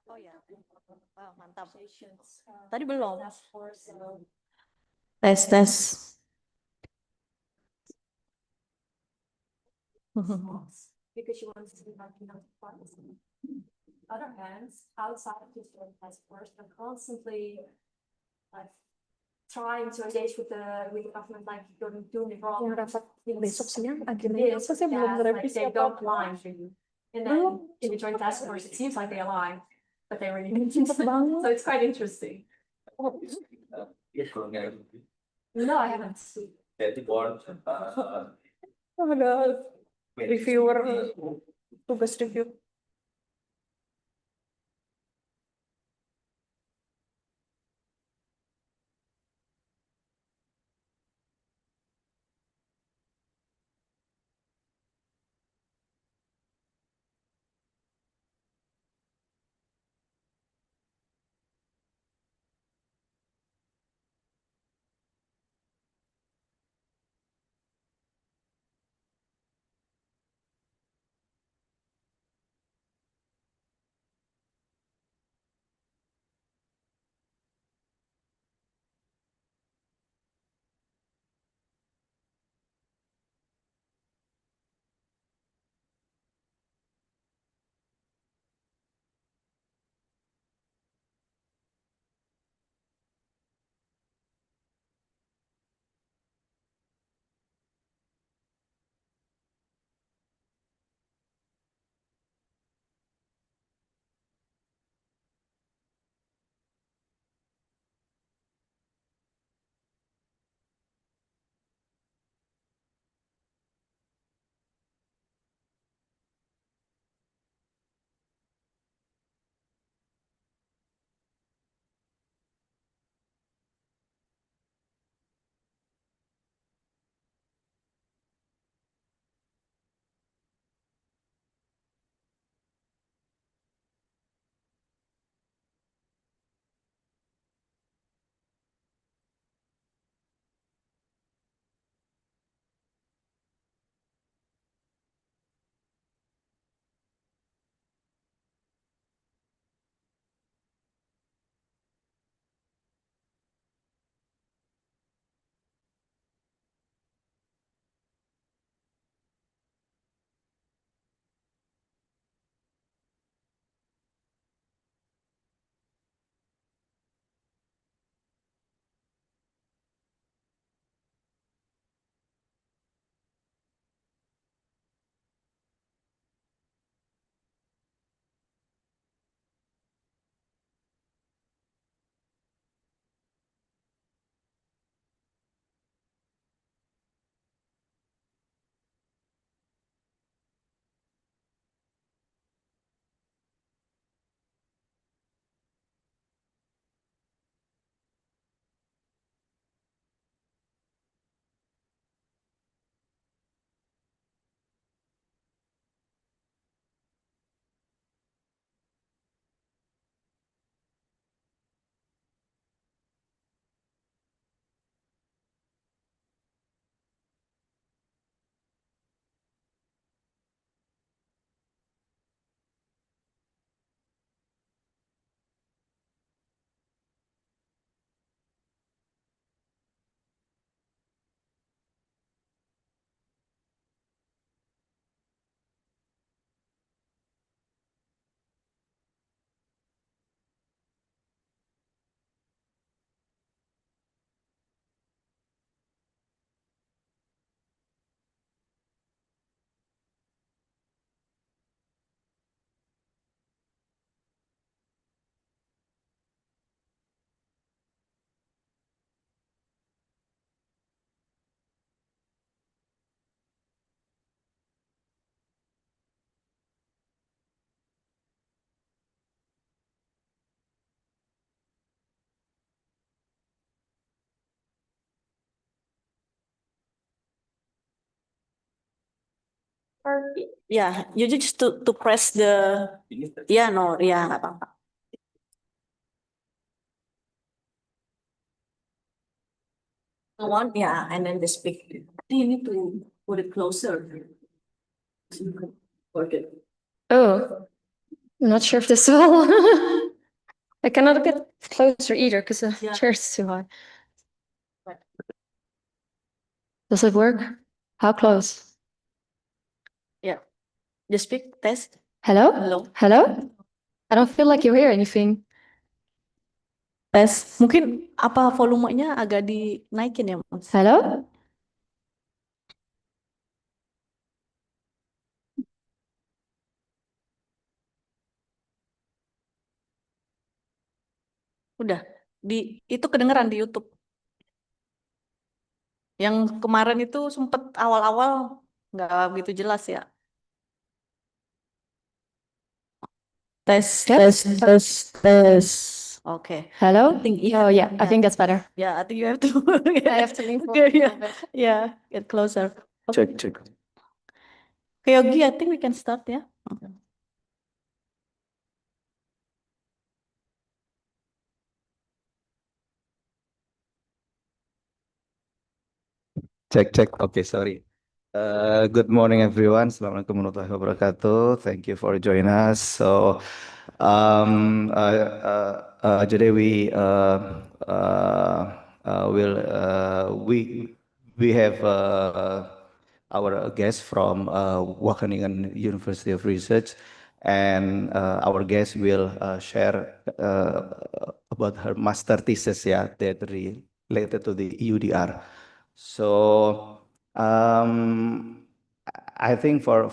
Oh ya, wow, mantap. Tadi belum. Tes, tes. Because she wants to be working on policy. Other hands, outside of this task force, are constantly like trying to engage with the government, like doing it wrong. Besok siang akhirnya apa sih belum Like revisi they don't apa-apa. lie for you. And then in the joint task force, it seems like they lie, but they really didn't. So it's quite interesting. No, I haven't. Ada reviewer, tugas review. Yeah, you just to press the, yeah, no, yeah, nggak apa-apa. One, yeah, and then the speak. You need to put it closer. Okay. Oh, I'm not sure if this will. I cannot get closer either because the Yeah. chair is too high. Does it work? How close? Yeah. Just speak, test. Hello? Hello. Hello? I don't feel like you hear anything. Tes. Mungkin apa volumenya agak dinaikin ya, Mas? Hello? Udah. Itu kedengeran di YouTube. Yang kemarin itu sempet awal-awal nggak begitu jelas ya. Tes, tes, tes, tes. Oke. Hello? I think, Oh yeah, I think that's better. Yeah, I think you have to. I have to lean Okay, forward a yeah, little bit. yeah, get closer. Check, check. Okay, Yogi, I think we can start, yeah. Check, check. Okay, sorry. Good morning, everyone. Assalamualaikum warahmatullahi wabarakatuh. Thank you for joining us. So, today we have our guest from Wageningen University of Research, and our guest will share about her master thesis, yeah, that related to the EUDR. So I think for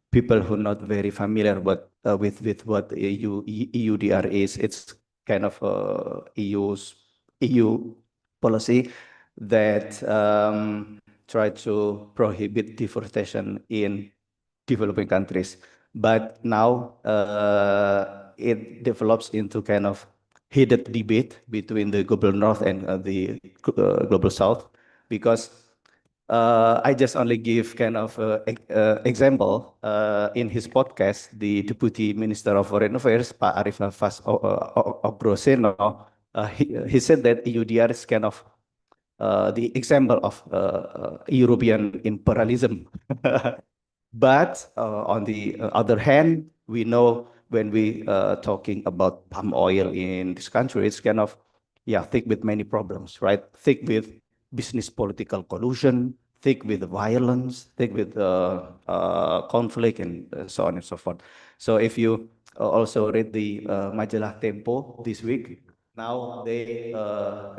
people who are not very familiar with what EUDR is, it's kind of EU policy that try to prohibit deforestation in developing countries. But now it develops into kind of heated debate between the global north and the global south, because I just only give kind of example in his podcast. The Deputy Minister of Foreign Affairs, Pak Arif Nafas Obroseno, he said that EUDR is kind of the example of European imperialism. But on the other hand, we know when we talking about palm oil in this country, it's kind of, yeah, thick with many problems, right? Thick with business political collusion, thick with violence, thick with conflict, and so on and so forth. So if you also read the Majalah Tempo this week, now they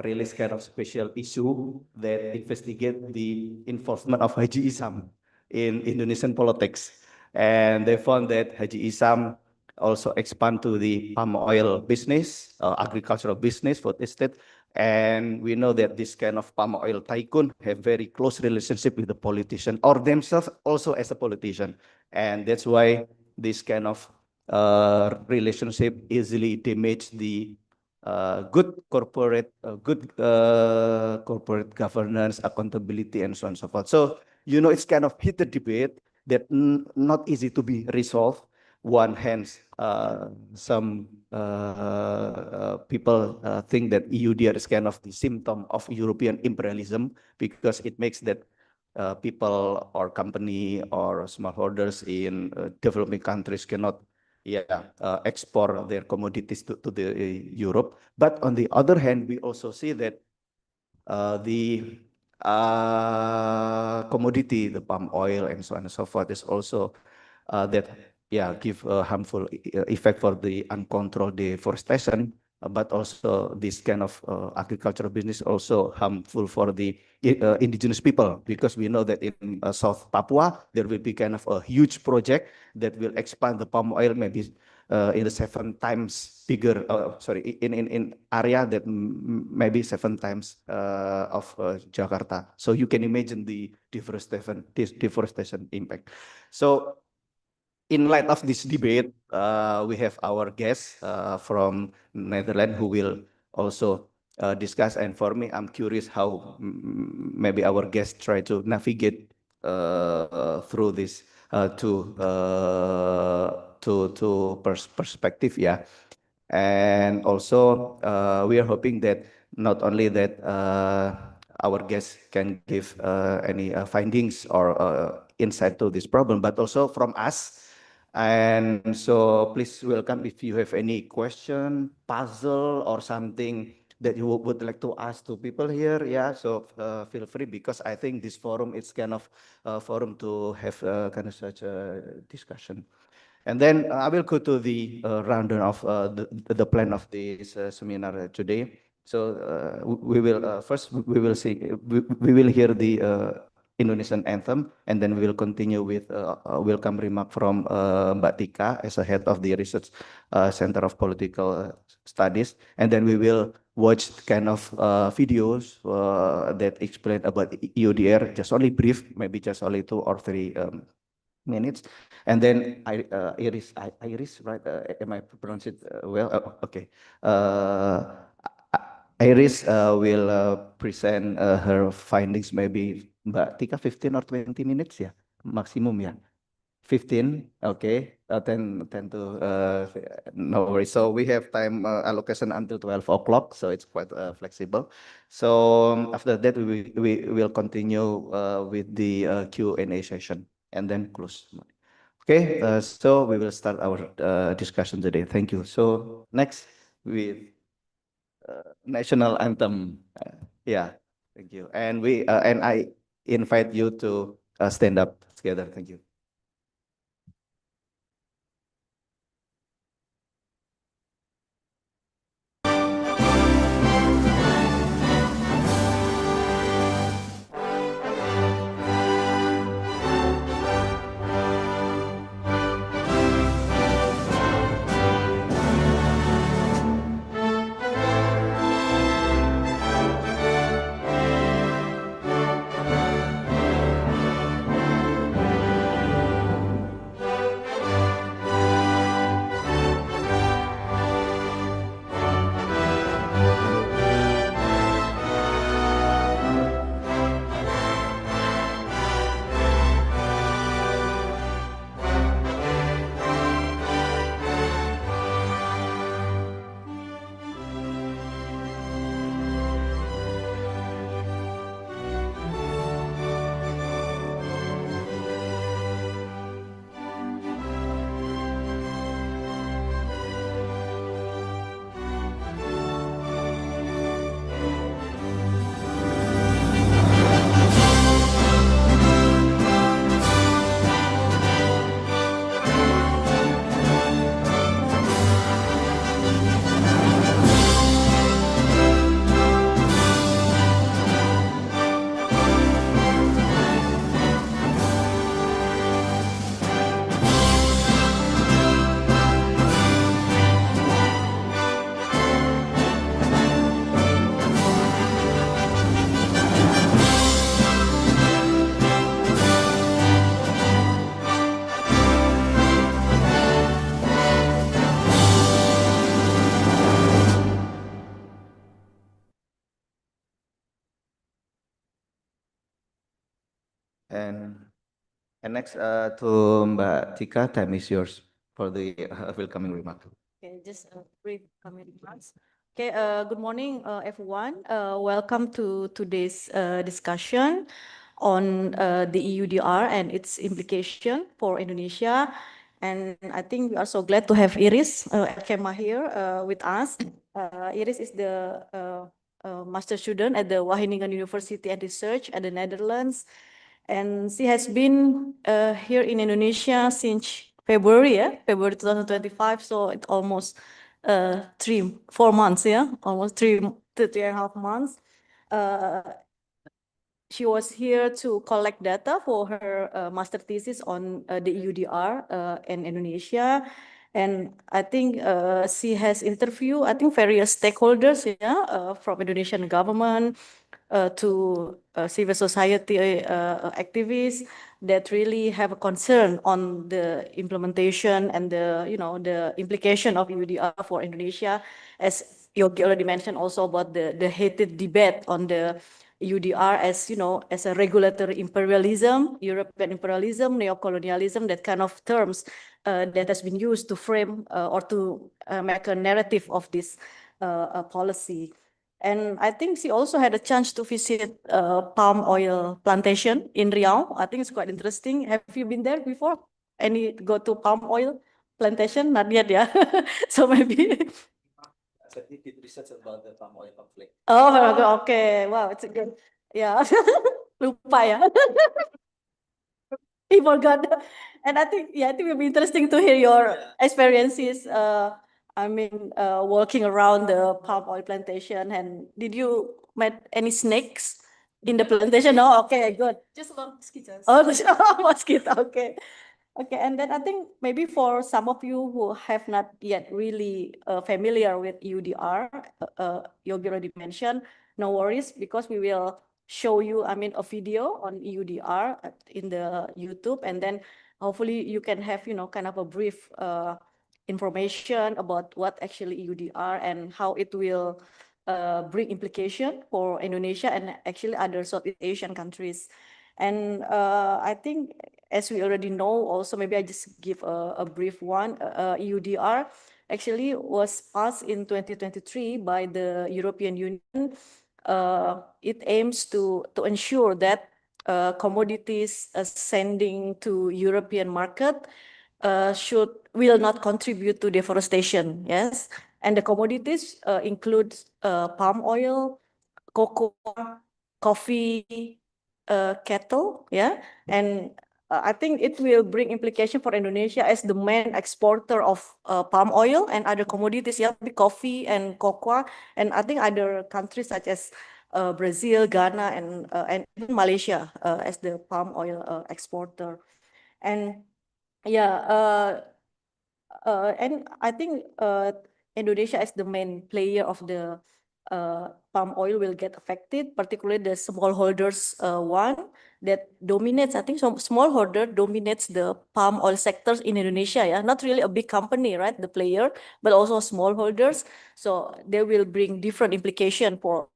release kind of special issue that investigate the involvement of Haji Isam in Indonesian politics. And they found that Haji Isam also expand to the palm oil business, agricultural business, food estate. And we know that this kind of palm oil tycoon have very close relationship with the politician or themselves also as a politician. And that's why this kind of relationship easily damage the good corporate governance, accountability, and so on and so forth. So, you know, it's kind of heated debate that not easy to be resolved. One hand, some people think that EUDR is kind of the symptom of European imperialism, because it makes that people or company or smallholders in developing countries cannot, export their commodities to the Europe. But on the other hand, we also see that the commodity, the palm oil, and so on and so forth, is also that give a harmful effect for the uncontrolled deforestation. But also this kind of agricultural business also harmful for the indigenous people, because we know that in South Papua there will be kind of a huge project that will expand the palm oil maybe in the 7 times bigger, in area that maybe 7 times of Jakarta. So you can imagine the deforestation impact. So in light of this debate, we have our guest from Netherlands who will also discuss. And for me, I'm curious how maybe our guests try to navigate through this perspective, yeah. And also, we are hoping that not only that our guests can give any findings or insight to this problem, but also from us, And so please welcome if you have any question, puzzle, or something that you would like to ask to people here. Yeah, so feel free, because I think this forum is kind of forum to have kind of such a discussion. And then I will go to the rundown of the plan of this seminar today. So we will first we will see we will hear the Indonesian anthem, and then we will continue with welcome remark from Mbak Tika as a head of the Research Center of Political Studies, and then we will watch kind of videos that explain about EUDR, just only brief, maybe just only 2 or 3 minutes, and then Iris, right? Am I pronounce it well? Okay. Iris will present her findings, maybe Mbak Tika 15 or 20 minutes, ya, maximum, ya. 15, okay. 10 to, no worries. So we have time allocation until 12 o'clock, so it's quite flexible. So after that, we will continue with the Q&A session, and then close. Okay, so we will start our discussion today. Thank you. So next with national anthem. Yeah, thank you. And I invite you to stand up together. Thank you. And next to Mbak Tika, time is yours for the welcoming remark. Okay, just a brief comment remarks. Okay, good morning, everyone. Welcome to today's discussion on the EUDR and its implication for Indonesia. And I think we are so glad to have Iris Eelkema here with us. Iris is the master student at the Wageningen University Research at the Netherlands. And she has been here in Indonesia since February 2025. So it's almost 4 months, almost 3.5 months. She was here to collect data for her master thesis on the EUDR in Indonesia. And I think she has interviewed, various stakeholders, from Indonesian government to civil society activists that really have a concern on the implementation and the implication of EUDR for Indonesia. As Yogi already mentioned also about the heated debate on the EUDR as a regulatory imperialism, European imperialism, neocolonialism, that kind of terms that has been used to frame or to make a narrative of this policy. And I think she also had a chance to visit palm oil plantation in Riau. I think it's quite interesting. Have you been there before? any go to palm oil plantation? Not yet, yeah. So maybe. So he did research about the palm oil conflict. Oh, okay. Wow, it's a good. Yeah. Lupa ya. He forgot. And I think, yeah, I think it'll be interesting to hear your experiences. Working around the palm oil plantation. And did you met any snakes in the plantation? No, okay, good. Just about mosquitoes. Oh, mosquito. Okay. Okay, and then I think maybe for some of you who have not yet really familiar with EUDR, Yogi already mentioned, no worries, because we will show you, a video on EUDR in the YouTube, and then hopefully you can have, kind of a brief information about what actually EUDR and how it will bring implication for Indonesia and actually other Southeast Asian countries. And I think, as we already know, also maybe I just give a brief one. EUDR actually was passed in 2023 by the European Union. It aims to ensure that commodities sending to European market will not contribute to deforestation. Yes, and the commodities include palm oil, cocoa, coffee, cattle, yeah, and I think it will bring implication for Indonesia as the main exporter of palm oil and other commodities, yeah, coffee and cocoa, and I think other countries such as Brazil, Ghana, and even Malaysia as the palm oil exporter, and yeah, and I think Indonesia as the main player of the palm oil will get affected, particularly the smallholders one that dominates. I think some smallholder dominates the palm oil sectors in Indonesia. Yeah, not really a big company, right? The player, but also smallholders. So they will bring different implication for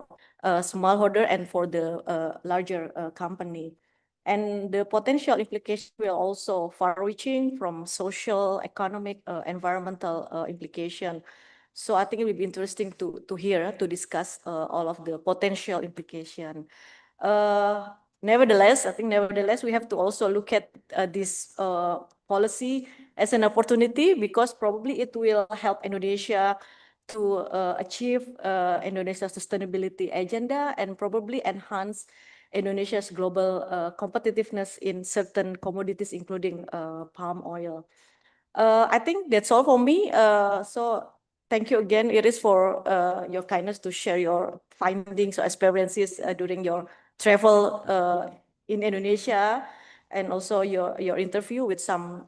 smallholder and for the larger company. And the potential implications will also far-reaching from social, economic, environmental implication. So I think it will be interesting to hear, to discuss all of the potential implication. Nevertheless, we have to also look at this policy as an opportunity, because probably it will help Indonesia to achieve Indonesia's sustainability agenda and probably enhance Indonesia's global competitiveness in certain commodities, including palm oil. I think that's all for me. So thank you again, Iris, for your kindness to share your findings or experiences during your travel in Indonesia, and also your interview with some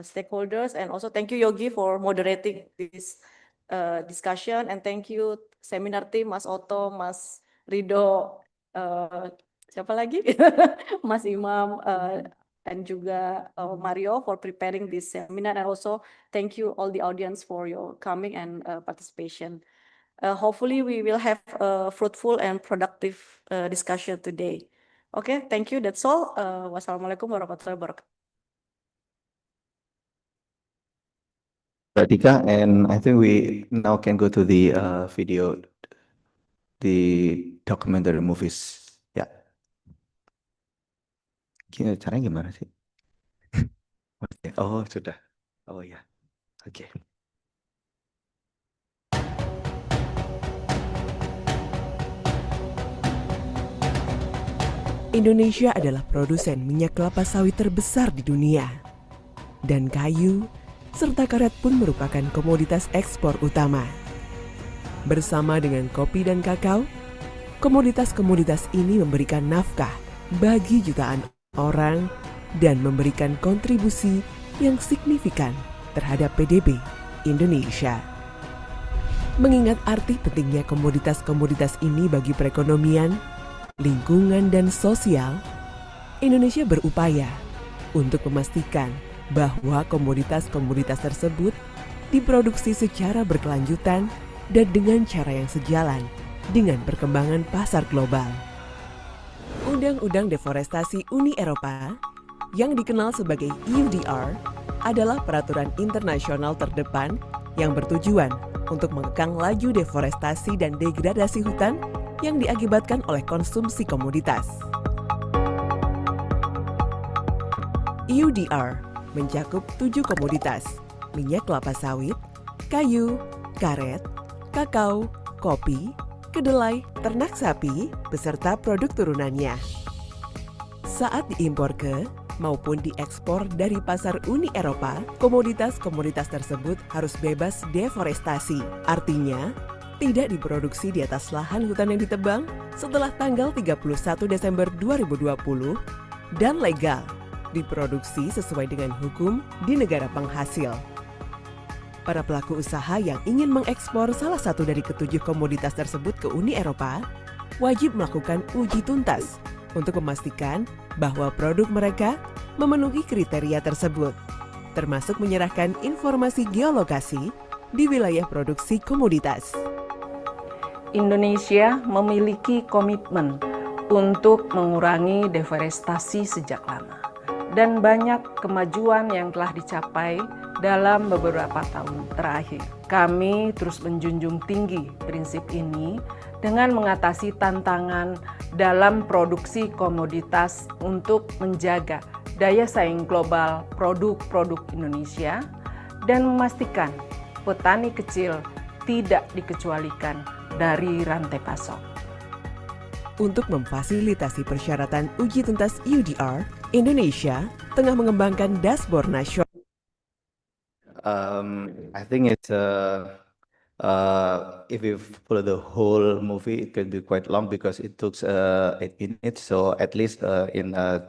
stakeholders. And also thank you, Yogi, for moderating this discussion. And thank you, seminar team, Mas Otto, Mas Rido, siapa lagi? Mas Imam, and juga Mario for preparing this seminar. And also thank you all the audience for your coming and participation. Hopefully we will have a fruitful and productive discussion today. Okay, thank you. That's all. Wassalamualaikum warahmatullahi wabarakatuh. Radhika, and I think we now can go to the video, the documentary movies. Ya. Caranya gimana sih? Oh, sudah. Oh ya. Oke. Indonesia adalah produsen minyak kelapa sawit terbesar di dunia. Dan kayu serta karet pun merupakan komoditas ekspor utama. Bersama dengan kopi dan kakao, komoditas-komoditas ini memberikan nafkah bagi jutaan orang dan memberikan kontribusi yang signifikan terhadap PDB Indonesia. Mengingat arti pentingnya komoditas-komoditas ini bagi perekonomian, lingkungan, dan sosial, Indonesia berupaya untuk memastikan bahwa komoditas-komoditas tersebut diproduksi secara berkelanjutan dan dengan cara yang sejalan dengan perkembangan pasar global. Undang-Undang Deforestasi Uni Eropa, yang dikenal sebagai EUDR, adalah peraturan internasional terdepan yang bertujuan untuk mengekang laju deforestasi dan degradasi hutan yang diakibatkan oleh konsumsi komoditas. EUDR mencakup 7 komoditas, minyak kelapa sawit, kayu, karet, kakao, kopi, kedelai, ternak sapi, beserta produk turunannya. Saat diimpor ke maupun diekspor dari pasar Uni Eropa, komoditas-komoditas tersebut harus bebas deforestasi. Artinya, tidak diproduksi di atas lahan hutan yang ditebang setelah tanggal 31 Desember 2020 dan legal diproduksi sesuai dengan hukum di negara penghasil. Para pelaku usaha yang ingin mengekspor salah satu dari ketujuh komoditas tersebut ke Uni Eropa wajib melakukan uji tuntas untuk memastikan bahwa produk mereka memenuhi kriteria tersebut, termasuk menyerahkan informasi geolokasi di wilayah produksi komoditas. Indonesia memiliki komitmen untuk mengurangi deforestasi sejak lama, dan banyak kemajuan yang telah dicapai dalam beberapa tahun terakhir. Kami terus menjunjung tinggi prinsip ini dengan mengatasi tantangan dalam produksi komoditas untuk menjaga daya saing global produk-produk Indonesia dan memastikan petani kecil tidak dikecualikan dari rantai pasok. Untuk memfasilitasi persyaratan uji tuntas EUDR, Indonesia tengah mengembangkan dashboard nasional. I think it's if you follow the whole movie, it could be quite long because it took 8 minutes. So at least in 2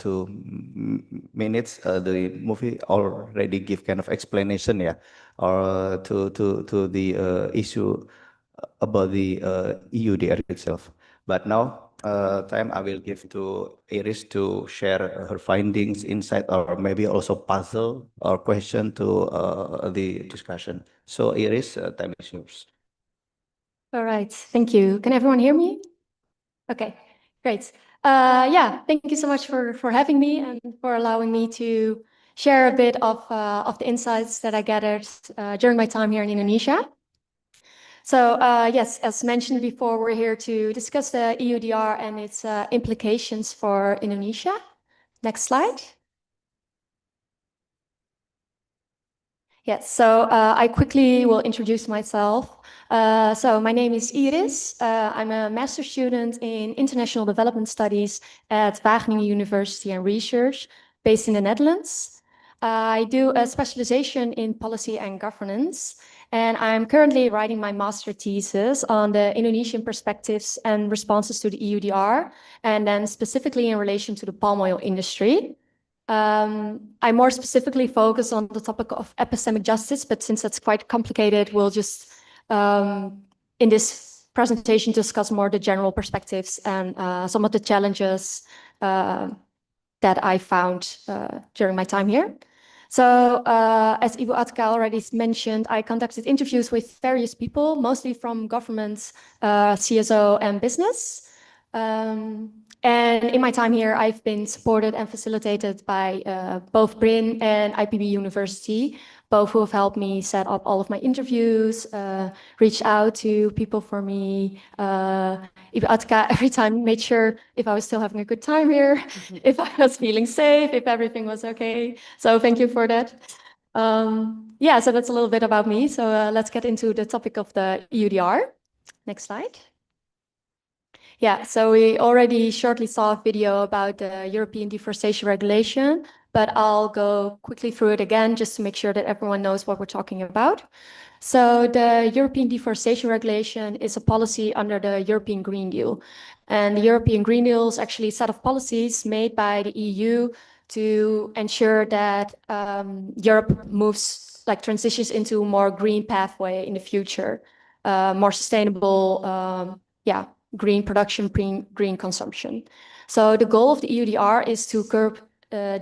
minutes, the movie already give kind of explanation, yeah, or to the issue about the EUDR itself. But now, time I will give to Iris to share her findings, insight, or maybe also puzzle or question to the discussion. So Iris, time is yours. All right, thank you. Can everyone hear me? Okay, great. Yeah, thank you so much for having me and for allowing me to share a bit of the insights that I gathered during my time here in Indonesia. So yes, as mentioned before, we're here to discuss the EUDR and its implications for Indonesia. Next slide. Yes, so I quickly will introduce myself. So my name is Iris. I'm a master's student in International Development Studies at Wageningen University Research, based in the Netherlands. I do a specialization in policy and governance, and I'm currently writing my master thesis on the Indonesian perspectives and responses to the EUDR, and then specifically in relation to the palm oil industry. I more specifically focus on the topic of epistemic justice, but since that's quite complicated, we'll just, in this presentation, discuss more the general perspectives and some of the challenges that I found during my time here. So, as Ibu Atka already mentioned, I conducted interviews with various people, mostly from government, CSO, and business. And in my time here, I've been supported and facilitated by both BRIN and IPB University, both who have helped me set up all of my interviews, reach out to people for me. Ibu Atka every time made sure if I was still having a good time here, if I was feeling safe, if everything was okay. So thank you for that. Yeah, so that's a little bit about me. So let's get into the topic of the EUDR. Next slide. Yeah, so we already shortly saw a video about the European Deforestation Regulation, but I'll go quickly through it again just to make sure that everyone knows what we're talking about. So the European Deforestation Regulation is a policy under the European Green Deal. And the European Green Deal is actually a set of policies made by the EU to ensure that Europe moves, like transitions into a more green pathway in the future, more sustainable, green production, green consumption. So the goal of the EUDR is to curb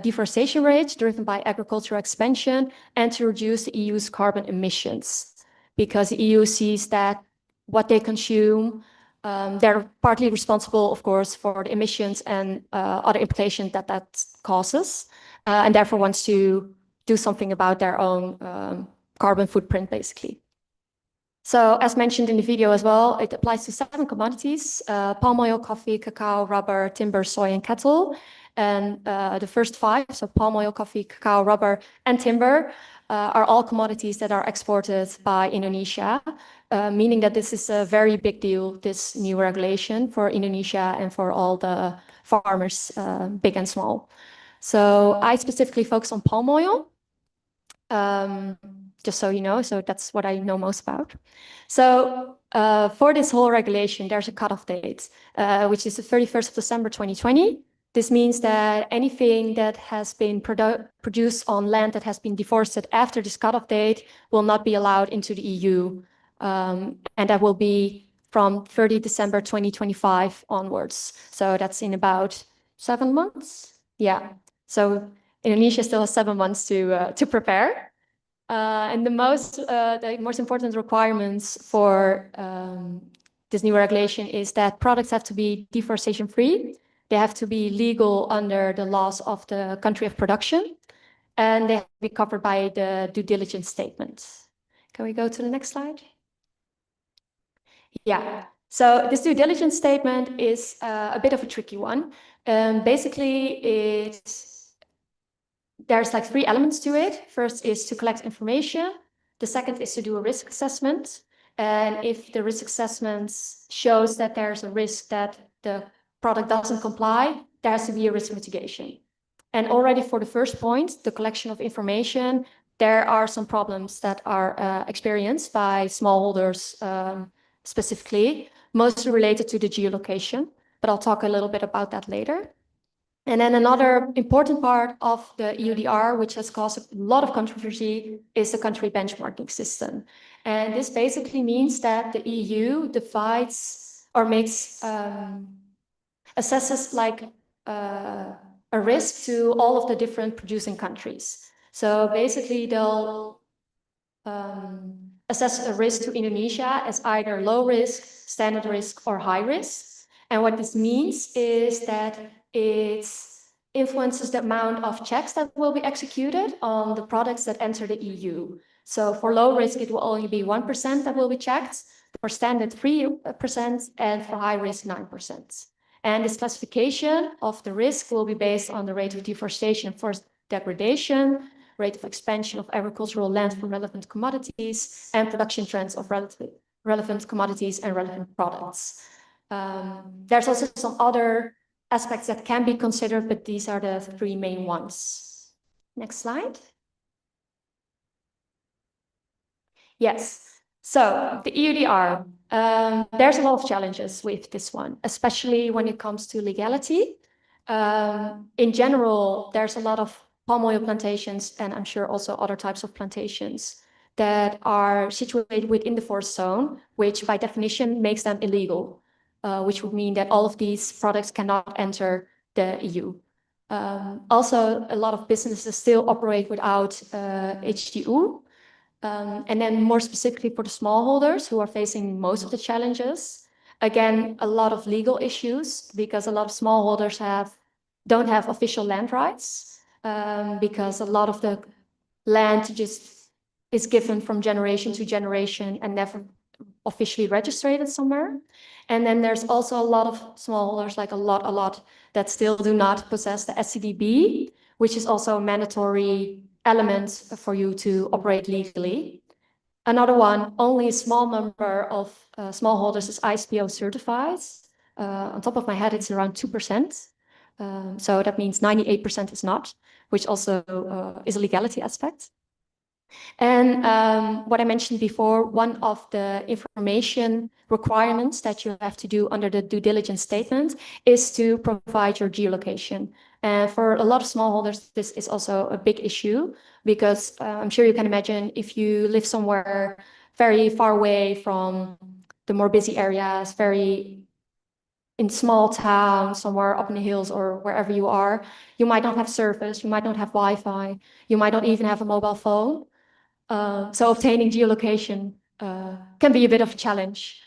deforestation rates driven by agricultural expansion and to reduce the EU's carbon emissions, because the EU sees that what they consume, they're partly responsible, of course, for the emissions and other implications that that causes, and therefore wants to do something about their own carbon footprint, basically. So as mentioned in the video as well, it applies to 7 commodities: palm oil, coffee, cacao, rubber, timber, soy, and cattle. And the first 5, so palm oil, coffee, cacao, rubber, and timber, are all commodities that are exported by Indonesia, meaning that this is a very big deal, this new regulation for Indonesia and for all the farmers, big and small. So I specifically focus on palm oil. Just so you know, so that's what I know most about. So for this whole regulation, there's a cutoff date, which is the 31st of December 2020. This means that anything that has been produced on land that has been deforested after this cutoff date will not be allowed into the EU. And that will be from 30 December 2025 onwards. So that's in about 7 months. Yeah. So Indonesia still has 7 months to prepare. And the most important requirements for this new regulation is that products have to be deforestation free. They have to be legal under the laws of the country of production, and they have to be covered by the due diligence statement. Can we go to the next slide? Yeah. So this due diligence statement is a bit of a tricky one. Basically, there's like 3 elements to it. First is to collect information. The second is to do a risk assessment. And if the risk assessment shows that there's a risk that the product doesn't comply, there has to be a risk mitigation. And already for the first point, the collection of information, there are some problems that are experienced by smallholders specifically, mostly related to the geolocation. But I'll talk a little bit about that later. And then another important part of the EUDR, which has caused a lot of controversy, is the country benchmarking system. And this basically means that the EU divides or assesses like a risk to all of the different producing countries. So basically they'll assess a risk to Indonesia as either low risk, standard risk, or high risk. And what this means is that it influences the amount of checks that will be executed on the products that enter the EU. So for low risk, it will only be 1% that will be checked, for standard 3%, and for high risk 9%. And this classification of the risk will be based on the rate of deforestation and forest degradation, rate of expansion of agricultural land for relevant commodities, and production trends of relevant commodities and relevant products. There's also some other aspects that can be considered, but these are the 3 main ones. Next slide. Yes, so the EUDR, there's a lot of challenges with this one, especially when it comes to legality. In general, there's a lot of palm oil plantations, and I'm sure also other types of plantations that are situated within the forest zone, which by definition makes them illegal. Which would mean that all of these products cannot enter the EU. Also, a lot of businesses still operate without HTU. And then more specifically for the smallholders who are facing most of the challenges, again, a lot of legal issues because a lot of smallholders don't have official land rights because a lot of the land just is given from generation to generation and never officially registered somewhere. And then there's also a lot of smallholders, like a lot, that still do not possess the SCDB, which is also a mandatory element for you to operate legally. Another one, only a small number of smallholders is ISPO certified. On top of my head, it's around 2%. So that means 98% is not, which also is a legality aspect. And what I mentioned before, one of the information requirements that you have to do under the due diligence statement is to provide your geolocation. And for a lot of smallholders, this is also a big issue because I'm sure you can imagine if you live somewhere very far away from the more busy areas, very in small towns, somewhere up in the hills or wherever you are, you might not have service, you might not have Wi-Fi, you might not even have a mobile phone. So obtaining geolocation can be a bit of a challenge,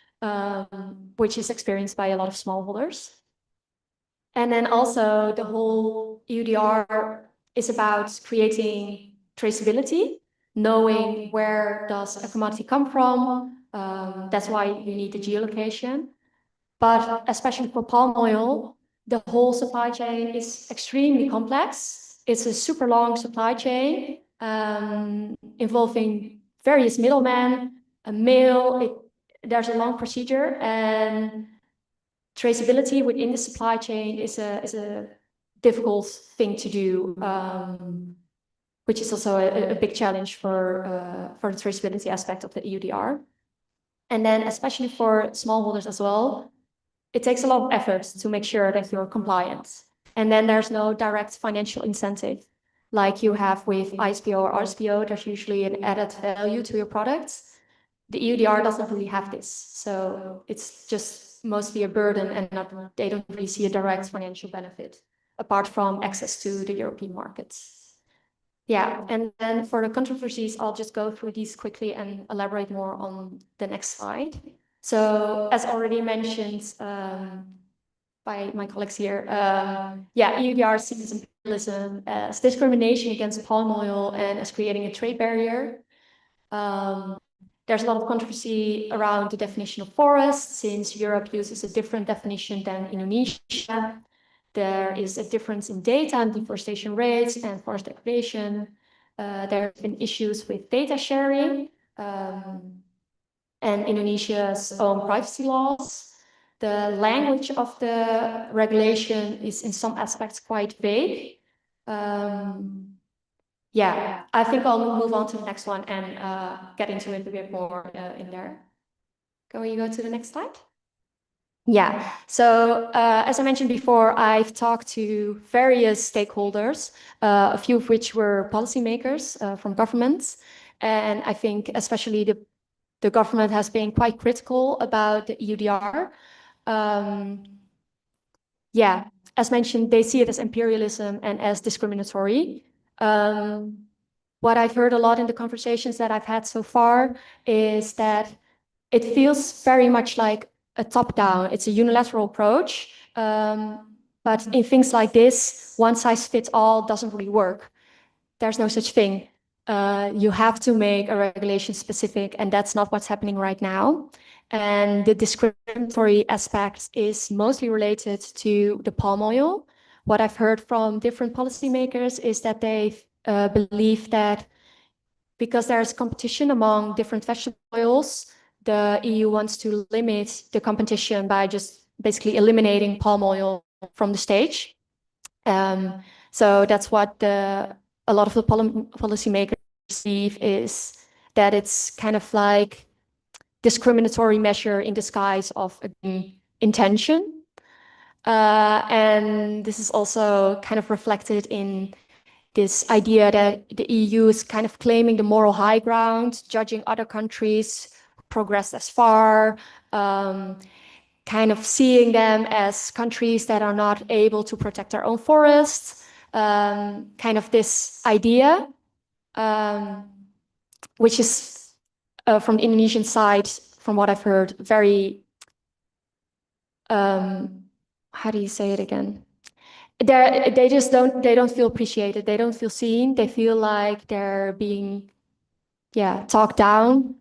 which is experienced by a lot of smallholders. And then also the whole EUDR is about creating traceability, knowing where does a commodity come from, That's why you need the geolocation. But especially for palm oil, the whole supply chain is extremely complex. It's a super long supply chain involving various middlemen, a mill. There's a long procedure, and traceability within the supply chain is a difficult thing to do, which is also a big challenge for the traceability aspect of the EUDR. And then especially for smallholders as well, it takes a lot of effort to make sure that you're compliant. And then there's no direct financial incentive like you have with ISPO or RSPO. There's usually an added value to your products. The EUDR doesn't really have this. So it's just mostly a burden, and they don't really see a direct financial benefit apart from access to the European markets. Yeah, and then for the controversies, I'll just go through these quickly and elaborate more on the next slide. So as already mentioned by my colleagues here, EUDR sees imperialism as discrimination against palm oil and as creating a trade barrier. There's a lot of controversy around the definition of forest, since Europe uses a different definition than Indonesia. There is a difference in data and deforestation rates and forest degradation. There have been issues with data sharing and Indonesia's own privacy laws. The language of the regulation is in some aspects quite vague. Yeah, I think I'll move on to the next one and get into it a bit more in there. Can we go to the next slide? Yeah, so as I mentioned before, I've talked to various stakeholders, a few of which were policymakers from governments. And I think especially the government has been quite critical about the EUDR. Yeah, as mentioned, they see it as imperialism and as discriminatory. What I've heard a lot in the conversations that I've had so far is that it feels very much like a top-down. It's a unilateral approach. But in things like this, one size fits all doesn't really work. There's no such thing. You have to make a regulation specific, and that's not what's happening right now. And the discriminatory aspect is mostly related to the palm oil. What I've heard from different policymakers is that they believe that because there's competition among different vegetable oils, the EU wants to limit the competition by just basically eliminating palm oil from the stage. So that's what a lot of the policymakers believe, is that it's kind of like discriminatory measure in disguise of an intention. And this is also kind of reflected in this idea that the EU is kind of claiming the moral high ground, judging other countries who progressed as far, kind of seeing them as countries that are not able to protect their own forests, kind of this idea, which is from the Indonesian side, from what I've heard, very, how do you say it again? They just don't feel appreciated. They don't feel seen. They feel like they're being, talked down,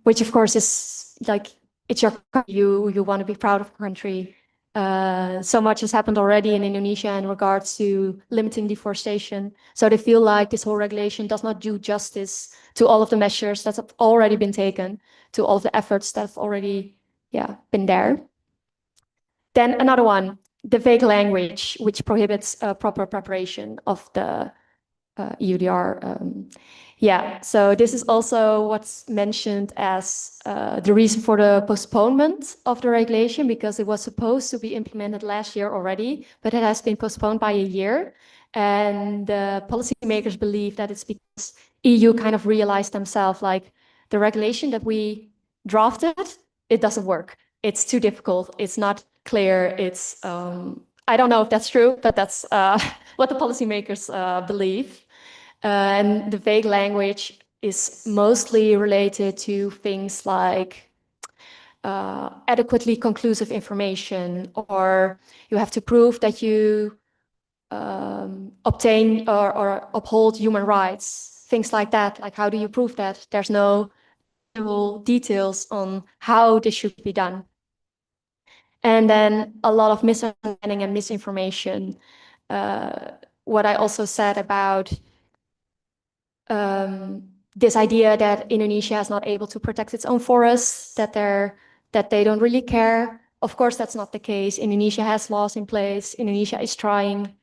which of course is like, it's your country. You want to be proud of your country. So much has happened already in Indonesia in regards to limiting deforestation. So they feel like this whole regulation does not do justice to all of the measures that have already been taken, to all of the efforts that have already, been there. Then another one, the vague language, which prohibits proper preparation of the EUDR. So this is also what's mentioned as the reason for the postponement of the regulation, because it was supposed to be implemented last year already, but it has been postponed by a year. And the policymakers believe that it's because EU kind of realized themselves, like, the regulation that we drafted, it doesn't work. It's too difficult. It's not clear. It's I don't know if that's true, but that's what the policymakers believe. And the vague language is mostly related to things like adequately conclusive information, or you have to prove that you obtain or uphold human rights, things like that. Like, how do you prove that? There's no individual details on how this should be done. And then a lot of misunderstanding and misinformation. What I also said about this idea that Indonesia is not able to protect its own forests, that they don't really care. Of course, that's not the case. Indonesia has laws in place. Indonesia is trying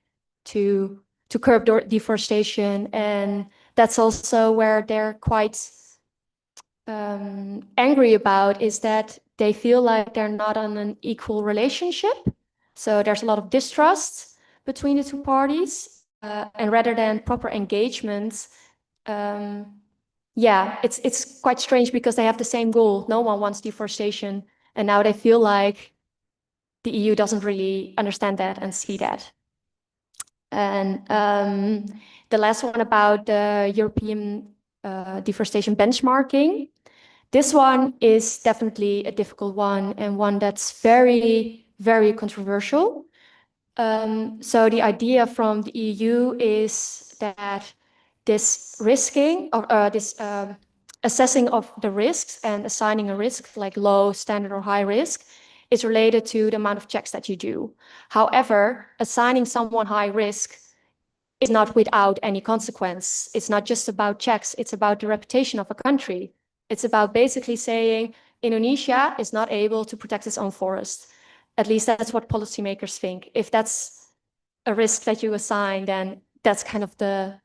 to curb deforestation, and that's also where they're quite angry about, is that they feel like they're not on an equal relationship. So there's a lot of distrust between the two parties, and rather than proper engagement, yeah, it's quite strange because they have the same goal. No one wants deforestation, and now they feel like the EU doesn't really understand that and see that. And the last one about the European deforestation benchmarking. This one is definitely a difficult one, and one that's very, very controversial. So the idea from the EU is that this risking or this assessing of the risks and assigning a risk like low, standard, or high risk is related to the amount of checks that you do. However, assigning someone high risk is not without any consequence. It's not just about checks, it's about the reputation of a country. It's about basically saying Indonesia is not able to protect its own forest. At least that's what policymakers think. If that's a risk that you assign, then that's kind of the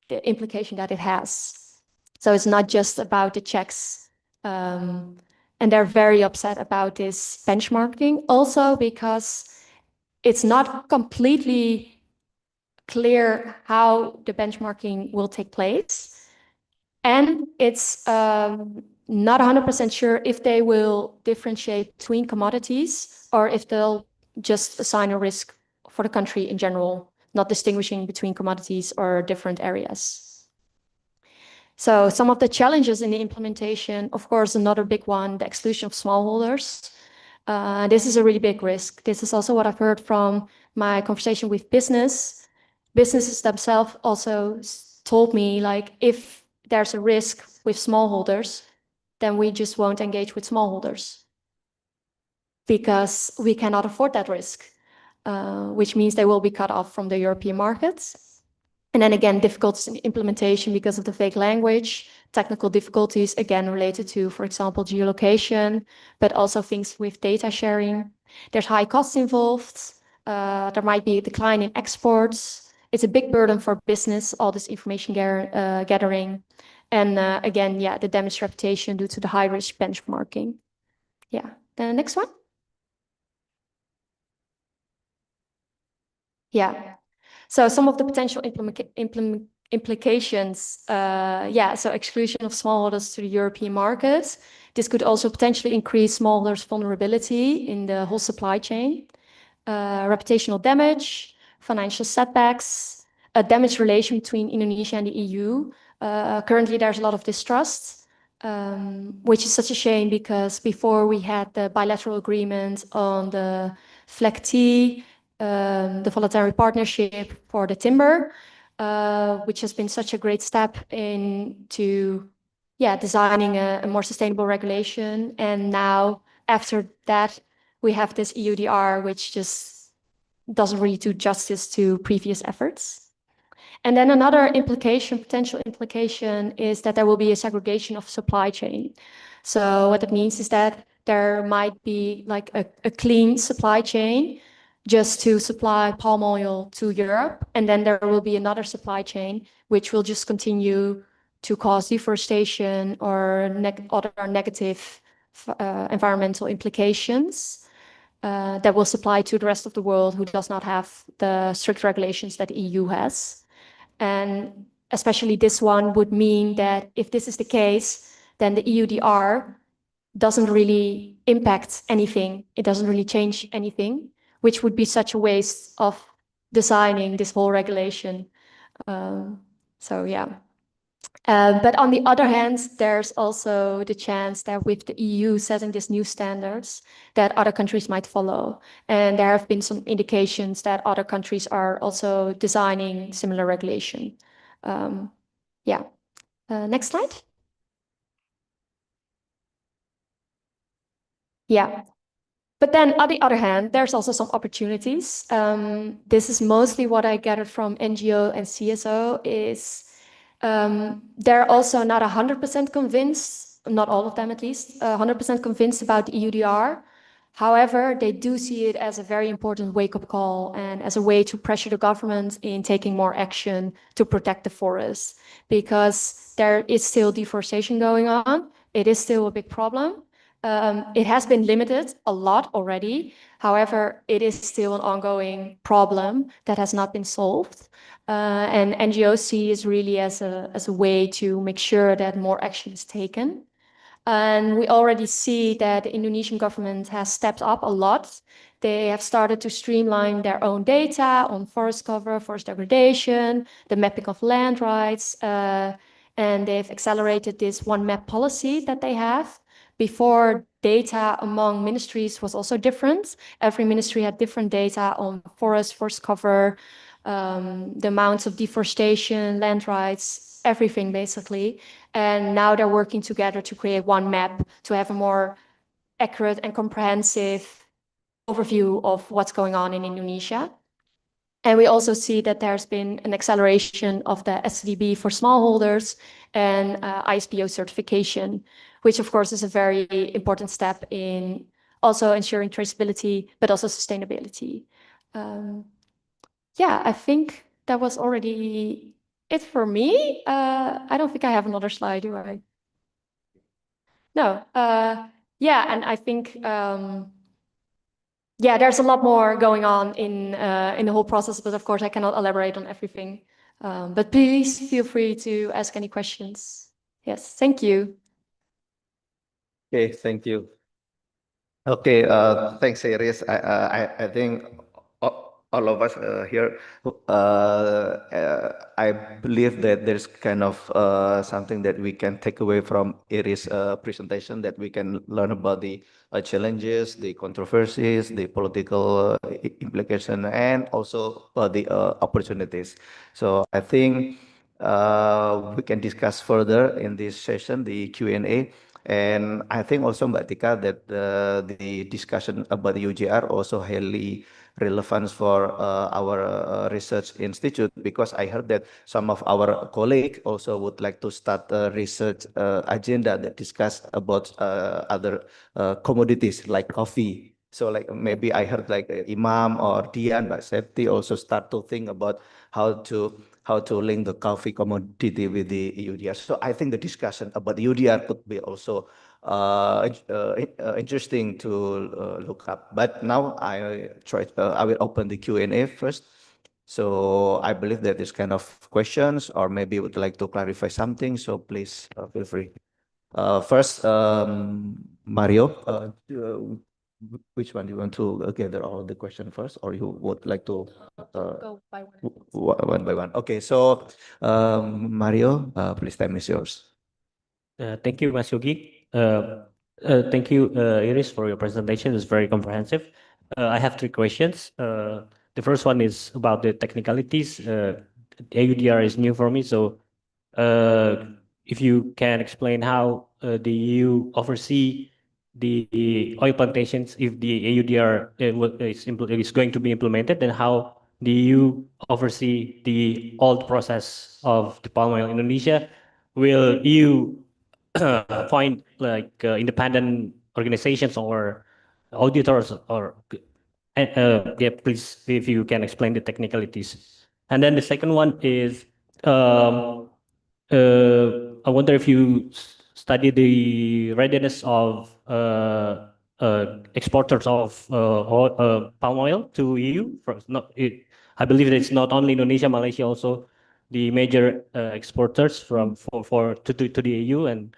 implication that it has. So it's not just about the checks. And they're very upset about this benchmarking, also because it's not completely clear how the benchmarking will take place. And it's not 100% sure if they will differentiate between commodities or if they'll just assign a risk for the country in general, not distinguishing between commodities or different areas. So some of the challenges in the implementation, of course, another big one, the exclusion of smallholders. This is a really big risk. This is also what I've heard from my conversation with businesses themselves also told me, like, if there's a risk with smallholders, then we just won't engage with smallholders because we cannot afford that risk, which means they will be cut off from the European markets. And then again, difficulties in implementation because of the vague language, technical difficulties, again, related to, for example, geolocation, but also things with data sharing. There's high costs involved. There might be a decline in exports. It's a big burden for business, all this information gathering. And again, yeah, the damaged reputation due to the high risk benchmarking. Yeah, the next one. Yeah. So some of the potential implications, so exclusion of smallholders to the European market. This could also potentially increase smallholders' vulnerability in the whole supply chain, reputational damage, financial setbacks, a damaged relation between Indonesia and the EU. Currently, there's a lot of distrust, which is such a shame because before we had the bilateral agreement on the FLEGT, the voluntary partnership for the timber, which has been such a great step into designing a more sustainable regulation. And now after that, we have this EUDR, which just doesn't really do justice to previous efforts. And then another potential implication, is that there will be a segregation of supply chain. So what that means is that there might be like a clean supply chain just to supply palm oil to Europe. And then there will be another supply chain, which will just continue to cause deforestation or other negative environmental implications that will supply to the rest of the world who does not have the strict regulations that the EU has. And especially this one would mean that if this is the case, then the EUDR doesn't really impact anything. It doesn't really change anything, which would be such a waste of designing this whole regulation. But on the other hand, there's also the chance that with the EU setting these new standards, that other countries might follow. And there have been some indications that other countries are also designing similar regulation. Next slide. Yeah. But then on the other hand, there's also some opportunities. This is mostly what I gathered from NGO and CSO is they're also not 100% convinced, not all of them at least, 100% convinced about the EUDR. However, they do see it as a very important wake-up call and as a way to pressure the government in taking more action to protect the forests, because there is still deforestation going on. It is still a big problem. It has been limited a lot already. However, it is still an ongoing problem that has not been solved. And NGOs see is really as a way to make sure that more action is taken. And we already see that the Indonesian government has stepped up a lot. They have started to streamline their own data on forest cover, forest degradation, the mapping of land rights, and they've accelerated this one map policy that they have. Before, data among ministries was also different. Every ministry had different data on forest cover, the amounts of deforestation, land rights, everything basically. And now they're working together to create one map to have a more accurate and comprehensive overview of what's going on in Indonesia. And we also see that there's been an acceleration of the SDB for smallholders and ISPO certification, which of course is a very important step in also ensuring traceability, but also sustainability. Yeah, I think that was already it for me. I don't think I have another slide, do I? No. Yeah, and I think yeah, there's a lot more going on in the whole process, but of course I cannot elaborate on everything. But please feel free to ask any questions. Yes, thank you. Okay, thank you. Okay, thanks, Iris. I think all of us here, I believe that there's kind of something that we can take away from Iris' presentation, that we can learn about the challenges, the controversies, the political implication, and also the opportunities. So I think we can discuss further in this session, the Q&A. And I think also, Mbak Tika, that the discussion about the UGR also highly relevant for our research institute, because I heard that some of our colleagues also would like to start a research agenda that discuss about other commodities like coffee. So like maybe I heard like Imam or Dian, but Septi also start to think about how to link the coffee commodity with the EUDR. So I think the discussion about the EUDR could be also interesting to look up. But now I will open the Q&A first. So I believe that this kind of questions, or maybe would like to clarify something. So please feel free. First, Mario, which one do you want to gather all the question first, or you would like to Go by one by one? Okay, so Mario, please, time is yours. Thank you, Mas Yogi. Thank you, Iris, for your presentation. It's very comprehensive. I have three questions. The first one is about the technicalities. AUDR is new for me, so if you can explain how the EU oversee the oil plantations if the AUDR is going to be implemented, then how the EU oversee the old process of the palm oil in Indonesia? Will you find like independent organizations or auditors, or yeah, please, if you can explain the technicalities. And then the second one is I wonder if you study the readiness of exporters of palm oil to EU. I believe that it's not only Indonesia, Malaysia, also the major exporters to the EU. And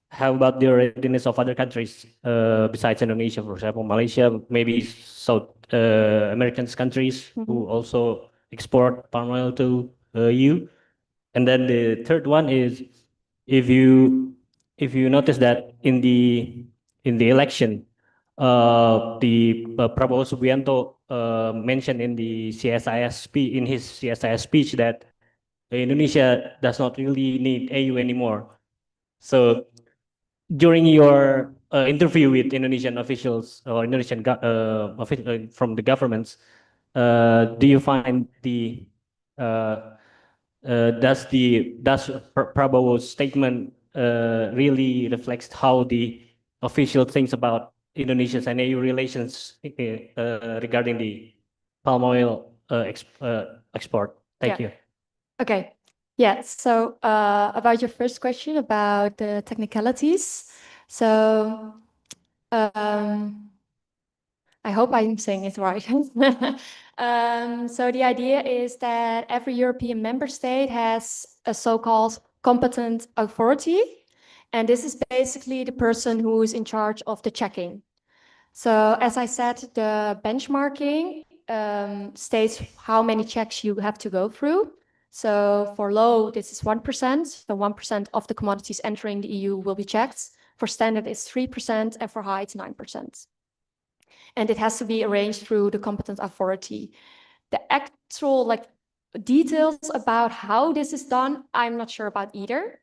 how about the readiness of other countries besides Indonesia, for example, Malaysia, maybe South American countries who also export palm oil to EU? And then the third one is, if you notice that in the election, the Prabowo Subianto mentioned in the in his CSIS speech that Indonesia does not really need AU anymore. So during your interview with Indonesian officials or Indonesian from the governments, do you find does Prabowo's statement really reflects how the official thinks about Indonesia's and EU relations regarding the palm oil export? Thank you. Okay. Yeah. So about your first question about the technicalities. So I hope I'm saying it right. So the idea is that every European member state has a so-called competent authority. And this is basically the person who is in charge of the checking. So as I said, the benchmarking states how many checks you have to go through. So for low, this is 1%. So 1% of the commodities entering the EU will be checked. For standard, it's 3%, and for high, it's 9%. And it has to be arranged through the competent authority. The actual details about how this is done, I'm not sure about either.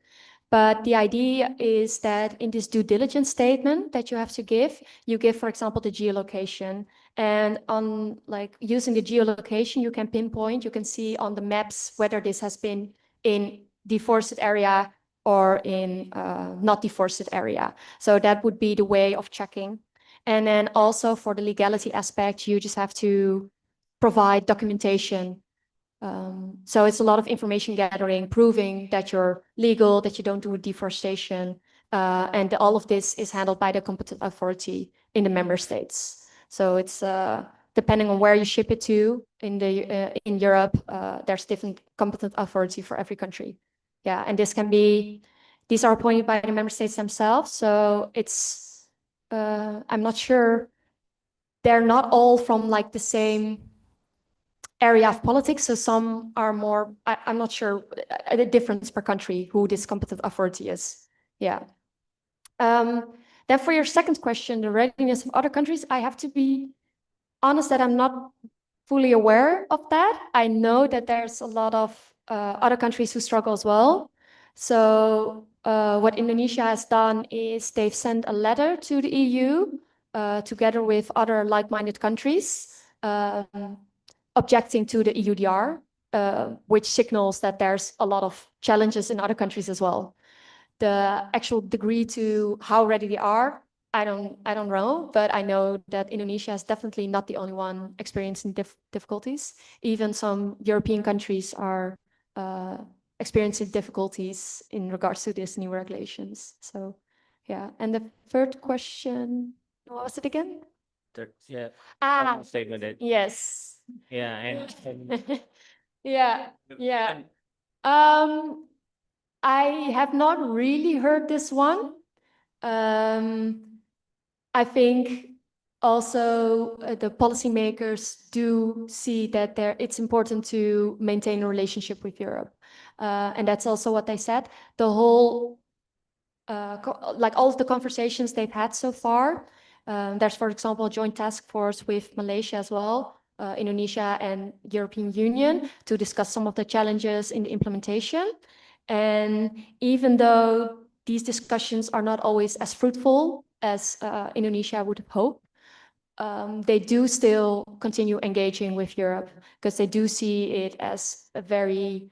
But the idea is that in this due diligence statement that you have to give, you give, for example, the geolocation. And on using the geolocation, you can pinpoint, you can see on the maps whether this has been in deforested area or in not deforested area. So that would be the way of checking. And then also for the legality aspect, you just have to provide documentation. So it's a lot of information gathering, proving that you're legal, that you don't do deforestation. And all of this is handled by the competent authority in the member states. So it's depending on where you ship it to in Europe, there's different competent authority for every country. Yeah, and these are appointed by the member states themselves. So it's I'm not sure, they're not all from the same area of politics. So some are more, I'm not sure the difference per country who this competent authority is. Yeah. Then for your second question, the readiness of other countries, I have to be honest that I'm not fully aware of that. I know that there's a lot of other countries who struggle as well. So what Indonesia has done is they've sent a letter to the EU together with other like-minded countries objecting to the EUDR, which signals that there's a lot of challenges in other countries as well. The actual degree to how ready they are, I don't know, but I know that Indonesia is definitely not the only one experiencing difficulties. Even some European countries are experiencing difficulties in regards to these new regulations. So, yeah. And the third question, what was it again? Yeah. Statement. Yes. Yeah, and Yeah. I have not really heard this one. I think also the policymakers do see that it's important to maintain a relationship with Europe. And that's also what they said. The whole, all of the conversations they've had so far, there's, for example, a joint task force with Malaysia as well, Indonesia and European Union to discuss some of the challenges in the implementation. And even though these discussions are not always as fruitful as Indonesia would hope, they do still continue engaging with Europe because they do see it as a very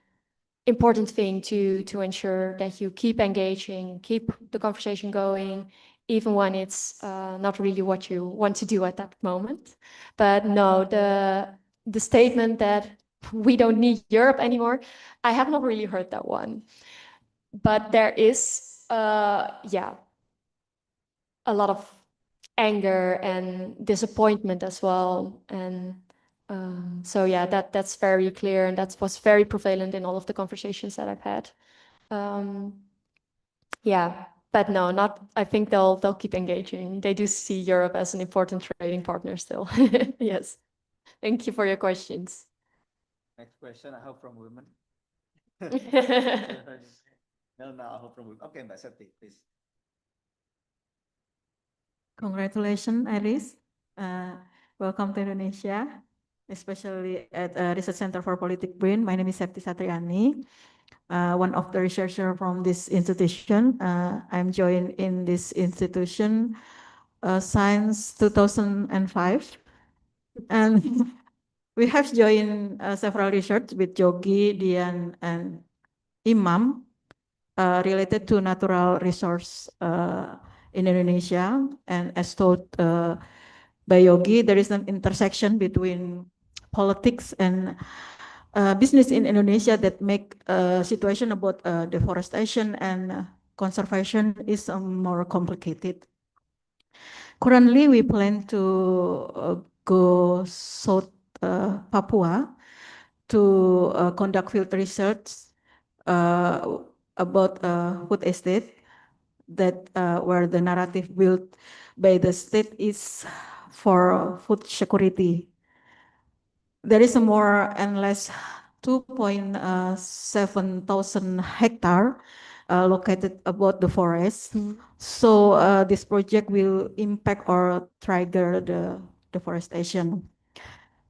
important thing to ensure that you keep engaging, keep the conversation going, even when it's not really what you want to do at that moment. But no, the statement that we don't need Europe anymore, I have not really heard that one. But there is, a lot of anger and disappointment as well. And so, yeah, that's very clear. And that was very prevalent in all of the conversations that I've had. Yeah, but no, I think they'll keep engaging. They do see Europe as an important trading partner still. Yes. Thank you for your questions. Next question, I hope from women. No, I hope from women. Okay, Mbak Setya, please. Congratulations, Iris. Welcome to Indonesia, especially at Research Center for Politics-BRIN. My name is Septi Satriani. one of the researcher from this institution. I'm joined in this institution since 2005. And we have joined several research with Yogi, Dian, and Imam related to natural resource in Indonesia. And as told by Yogi, there is an intersection between politics and business in Indonesia that make situation about deforestation and conservation is more complicated. Currently, we plan to go South Papua to conduct field research about food estate that where the narrative built by the state is for food security. There is a more and less 2.7 thousand hectare located about the forest. So this project will impact or trigger the deforestation.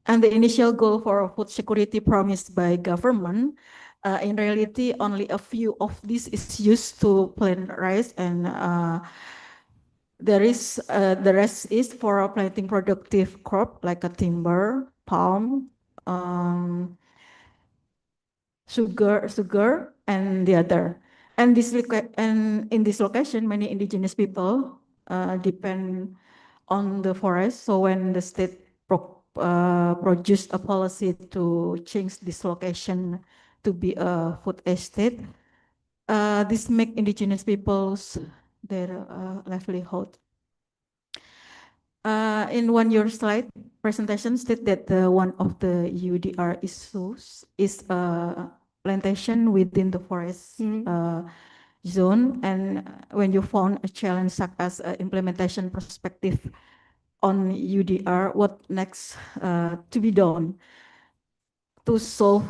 And the initial goal for food security promised by government, in reality, only a few of these is used to plant rice, and the rest is for planting productive crop like a timber, palm, sugar, and the other. And in this location, many indigenous people depend on the forest. So when the state produced a policy to change this location to be a food estate, this make indigenous peoples their livelihood. In one slide presentation state that one of the EUDR issues is plantation within the forest zone, and when you found a challenge such as implementation perspective on EUDR, what next to be done to solve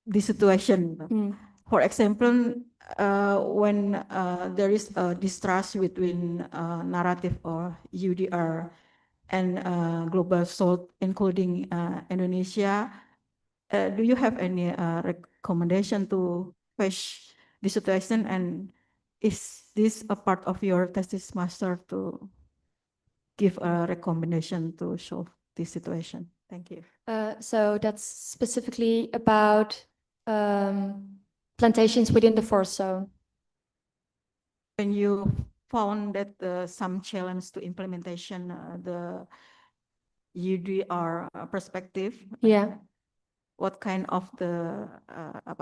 the situation? For example, when there is a distrust between narrative or EUDR and global south, including Indonesia, do you have any recommendation to face the situation, and is this a part of your thesis master to give a recommendation to solve this situation? Thank you. So that's specifically about plantations within the forest zone. When you found that some challenge to implementation, the EUDR perspective, Yeah. what kind of the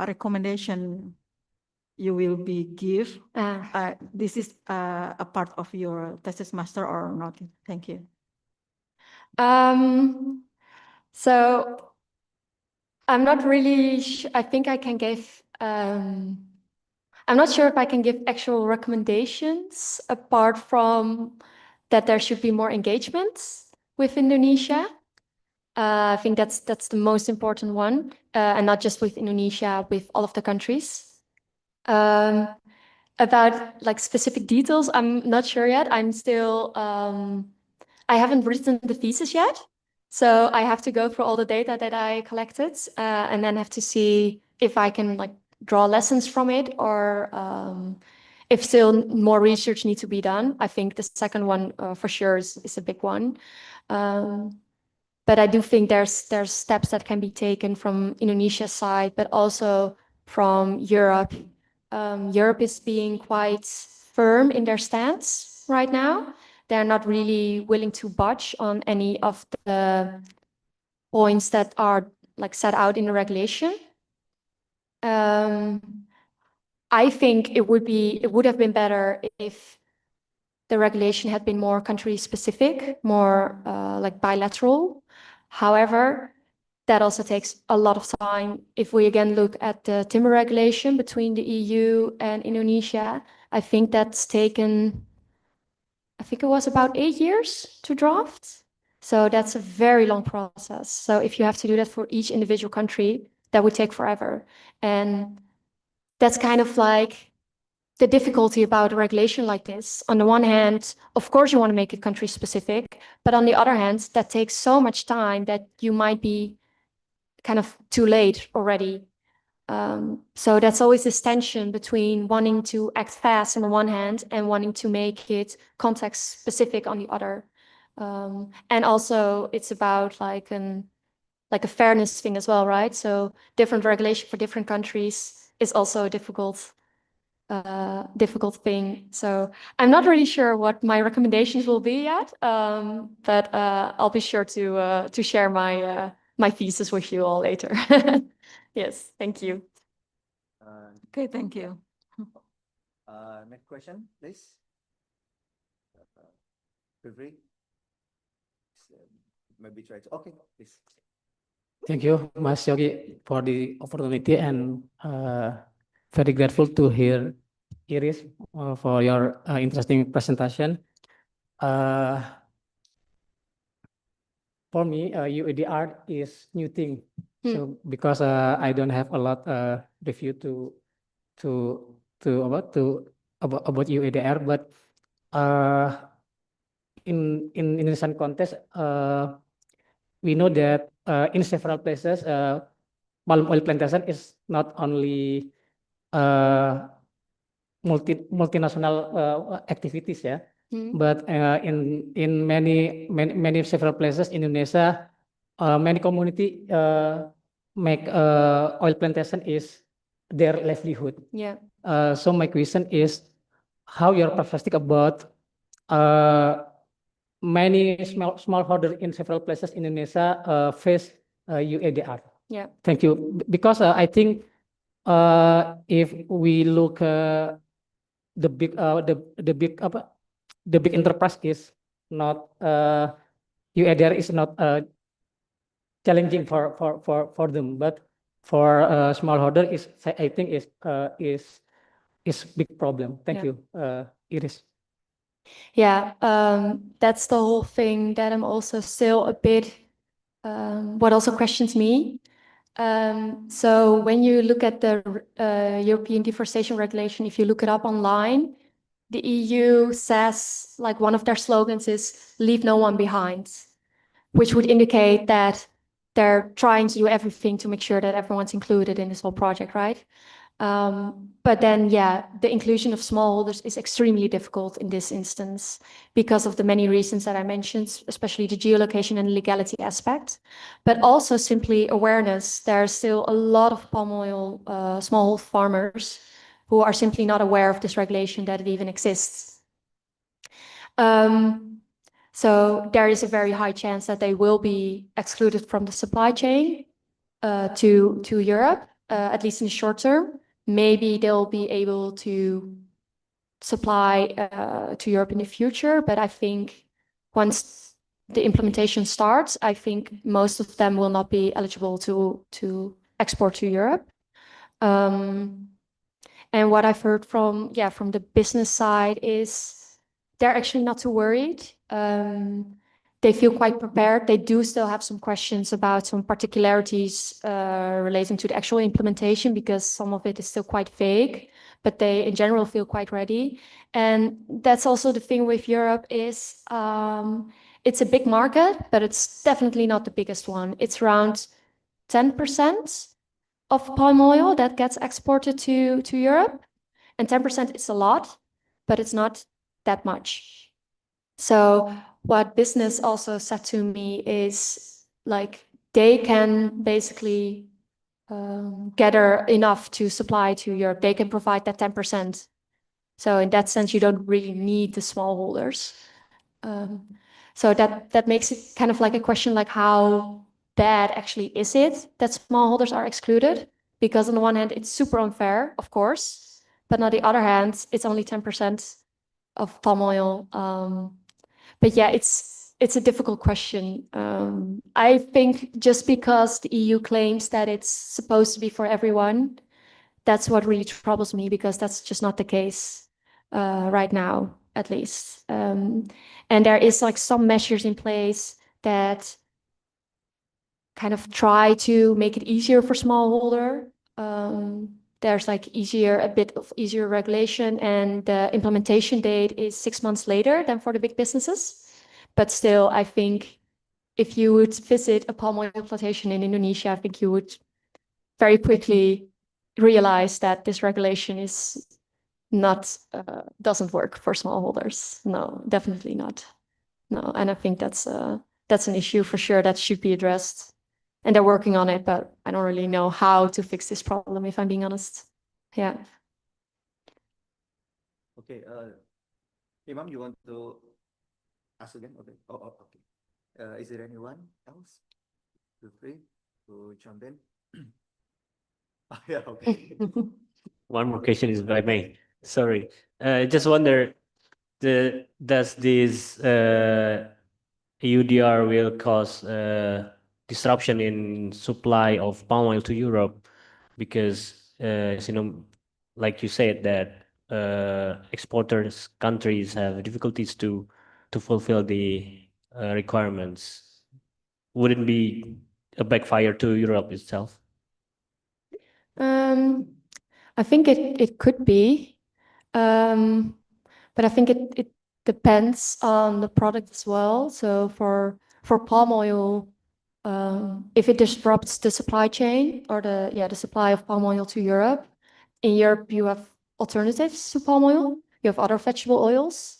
recommendation you will be give? This is a part of your thesis master or not? Thank you. So I'm not really I think I can give I'm not sure if I can give actual recommendations apart from that there should be more engagement with Indonesia. I think that's the most important one, and not just with Indonesia, with all of the countries. About like specific details, I'm not sure yet. I'm still I haven't written the thesis yet, so I have to go through all the data that I collected, and then have to see if I can like draw lessons from it, or if still more research needs to be done. I think the second one for sure is a big one. But I do think there's steps that can be taken from Indonesia's side, but also from Europe. Europe is being quite firm in their stance right now. They're not really willing to budge on any of the points that are like set out in the regulation. I think it would have been better if the regulation had been more country specific, more like bilateral. However, that also takes a lot of time. If we again look at the timber regulation between the EU and Indonesia, I think that's taken, I think it was about 8 years to draft. So that's a very long process. So if you have to do that for each individual country, that would take forever. And that's kind of like the difficulty about a regulation like this. On the one hand, of course, you want to make it country specific, but on the other hand, that takes so much time that you might be kind of too late already. So that's always this tension between wanting to act fast on the one hand and wanting to make it context specific on the other. And also it's about like a fairness thing as well, right? So different regulation for different countries is also a difficult thing. So I'm not really sure what my recommendations will be yet, but I'll be sure to share my thesis with you all later. Yes, thank you. Okay, thank you. Next question, please. Feel free. Maybe try to. Okay, please. Thank you, Mas Yogi, for the opportunity, and very grateful to hear Iris for your interesting presentation. For me, EUDR is new thing. So because I don't have a lot review about EUDR, but in Indonesian context, we know that in several places, palm oil plantation is not only multinational activities, yeah, but in many several places in Indonesia, many community make oil plantation is their livelihood. Yeah. So my question is, how your perspective about many smallholder in several places in Indonesia face EUDR? Yeah. Thank you. Because I think if we look the big enterprise is not EUDR is not challenging for them, but for smallholder is, I think is big problem. Thank you, Iris. Yeah, that's the whole thing that I'm also still a bit, what also questions me. So when you look at the European Deforestation Regulation, if you look it up online, the EU says, like one of their slogans is, leave no one behind, which would indicate that they're trying to do everything to make sure that everyone's included in this whole project, right? But then, yeah, the inclusion of smallholders is extremely difficult in this instance because of the many reasons that I mentioned, especially the geolocation and legality aspect, but also simply awareness. There's still a lot of palm oil smallholder farmers who are simply not aware of this regulation, that it even exists. So there is a very high chance that they will be excluded from the supply chain to Europe, at least in the short term. Maybe they'll be able to supply to Europe in the future, but I think once the implementation starts, I think most of them will not be eligible to export to Europe. And what I've heard from the business side is they're actually not too worried. They feel quite prepared. They do still have some questions about some particularities relating to the actual implementation because some of it is still quite vague, but they in general feel quite ready. And that's also the thing with Europe is it's a big market, but it's definitely not the biggest one. It's around 10% of palm oil that gets exported to Europe. And 10% is a lot, but it's not that much. So what business also said to me is like they can basically gather enough to supply to Europe. They can provide that 10%. So in that sense, you don't really need the smallholders. So that makes it kind of like a question like how bad actually is it that smallholders are excluded? Because on the one hand, it's super unfair, of course, but on the other hand, it's only 10% of palm oil. But yeah, it's a difficult question. I think just because the EU claims that it's supposed to be for everyone, that's what really troubles me because that's just not the case right now, at least. And there is like some measures in place that kind of try to make it easier for smallholder. There's like a bit of easier regulation, and the implementation date is 6 months later than for the big businesses. But still, I think if you would visit a palm oil plantation in Indonesia, I think you would very quickly realize that this regulation is not doesn't work for smallholders. No, definitely not. No, and I think that's an issue for sure that should be addressed. And they're working on it, but I don't really know how to fix this problem, if I'm being honest. Yeah. Okay, Imam, you want to ask again? Okay. Okay. Is there anyone else? Feel free to jump in. Yeah, okay. One more question, if I may. Sorry. Just wonder, does this EUDR will cause disruption in supply of palm oil to Europe? Because, like you said, that exporters countries have difficulties to fulfill the requirements. Wouldn't be a backfire to Europe itself? I think it could be, but I think it depends on the product as well. So for palm oil, if it disrupts the supply chain or the supply of palm oil to Europe, in Europe you have alternatives to palm oil. You have other vegetable oils.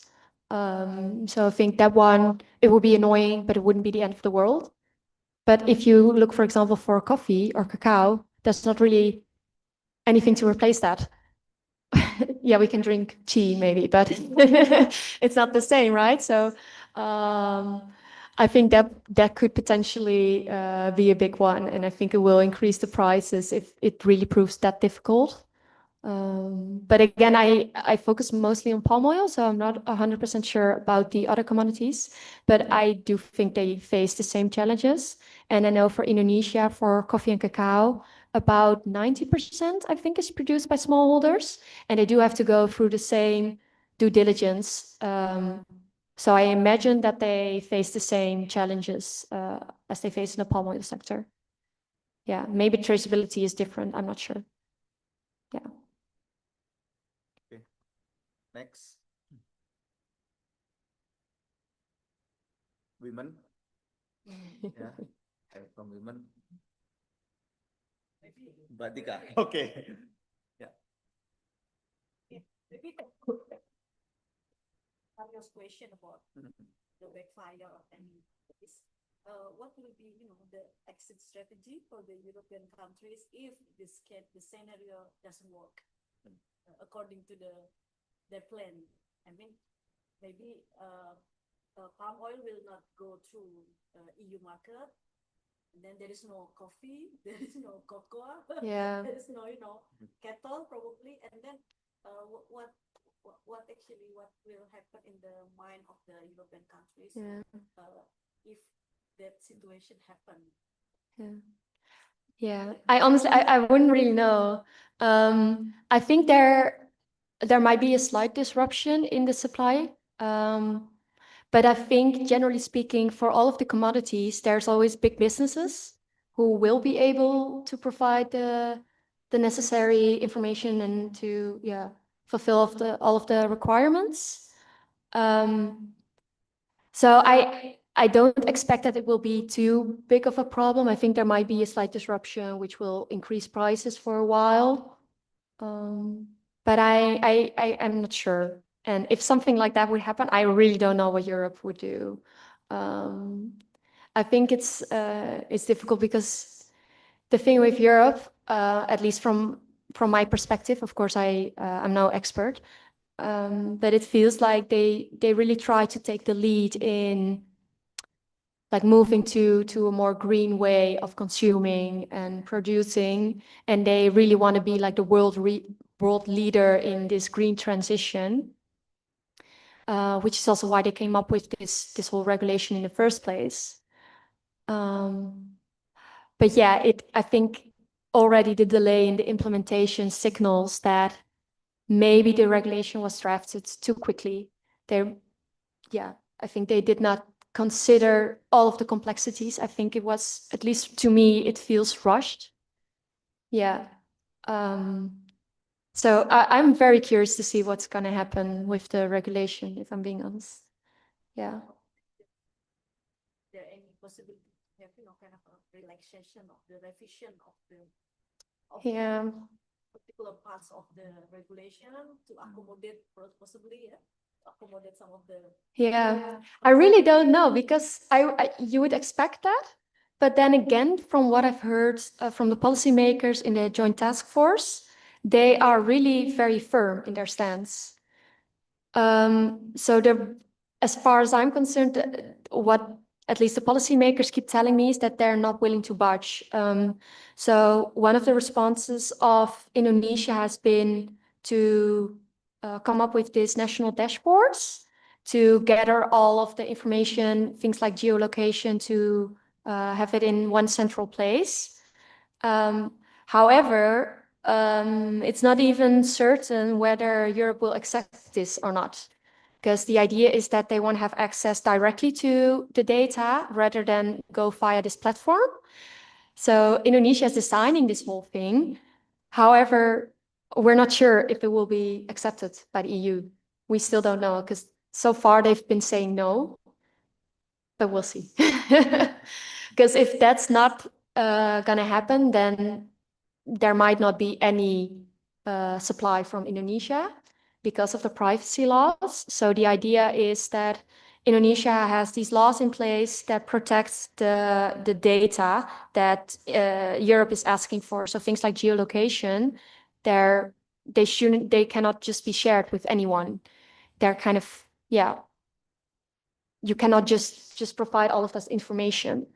So I think that one, it would be annoying, but it wouldn't be the end of the world. But if you look, for example, for coffee or cacao, there's not really anything to replace that. Yeah, we can drink tea maybe, but it's not the same, right? So I think that could potentially be a big one, and I think it will increase the prices if it really proves that difficult. But again, I focus mostly on palm oil, so I'm not 100% sure about the other commodities, but I do think they face the same challenges. And I know for Indonesia, for coffee and cacao, about 90%, I think, is produced by smallholders, and they do have to go through the same due diligence. So I imagine that they face the same challenges as they face in the palm oil sector. Yeah, maybe traceability is different. I'm not sure. Yeah. Okay. Next. Women. Yeah. From women. Batika. Okay. Yeah. Maybe Ario's question about the backfire and this, what will be, the exit strategy for the European countries if the scenario doesn't work according to their plan? I mean, maybe palm oil will not go through EU market. And then there is no coffee, there is no cocoa, Yeah. there is no, cattle probably. And then what will happen in the mind of the European countries if that situation happen? Yeah. I honestly, I wouldn't really know. I think there might be a slight disruption in the supply. But I think, generally speaking, for all of the commodities, there's always big businesses who will be able to provide the necessary information and to fulfill all of the requirements. So I don't expect that it will be too big of a problem. I think there might be a slight disruption which will increase prices for a while. But I'm not sure. And if something like that would happen, I really don't know what Europe would do. I think it's difficult because the thing with Europe, at least from my perspective, of course, I'm no expert, but it feels like they really try to take the lead in like moving to a more green way of consuming and producing, and they really want to be like the world leader in this green transition, which is also why they came up with this whole regulation in the first place. But yeah, I think already the delay in the implementation signals that maybe the regulation was drafted too quickly. I think they did not consider all of the complexities. I think it was, at least to me, it feels rushed. Yeah. So I'm very curious to see what's going to happen with the regulation, if I'm being honest. Yeah. Is there any possibility to have, kind of a relaxation of the revision of the Yeah. particular parts of the regulation to accommodate possibly, yeah, to accommodate some of the. Yeah, I really don't know because you would expect that, but then again, from what I've heard from the policymakers in the Joint Task Force, they are really very firm in their stance. So as far as I'm concerned, what at least the policymakers keep telling me is that they're not willing to budge. So one of the responses of Indonesia has been to come up with these national dashboards to gather all of the information, things like geolocation, to have it in one central place. However, it's not even certain whether Europe will accept this or not, because the idea is that they want to have access directly to the data rather than go via this platform. So Indonesia is designing this whole thing. However, we're not sure if it will be accepted by the EU. We still don't know, because so far they've been saying no, but we'll see. Because if that's not gonna happen, then there might not be any supply from Indonesia because of the privacy laws. So the idea is that Indonesia has these laws in place that protects the data that Europe is asking for. So things like geolocation, they cannot just be shared with anyone. They're kind of, yeah, you cannot just provide all of this information.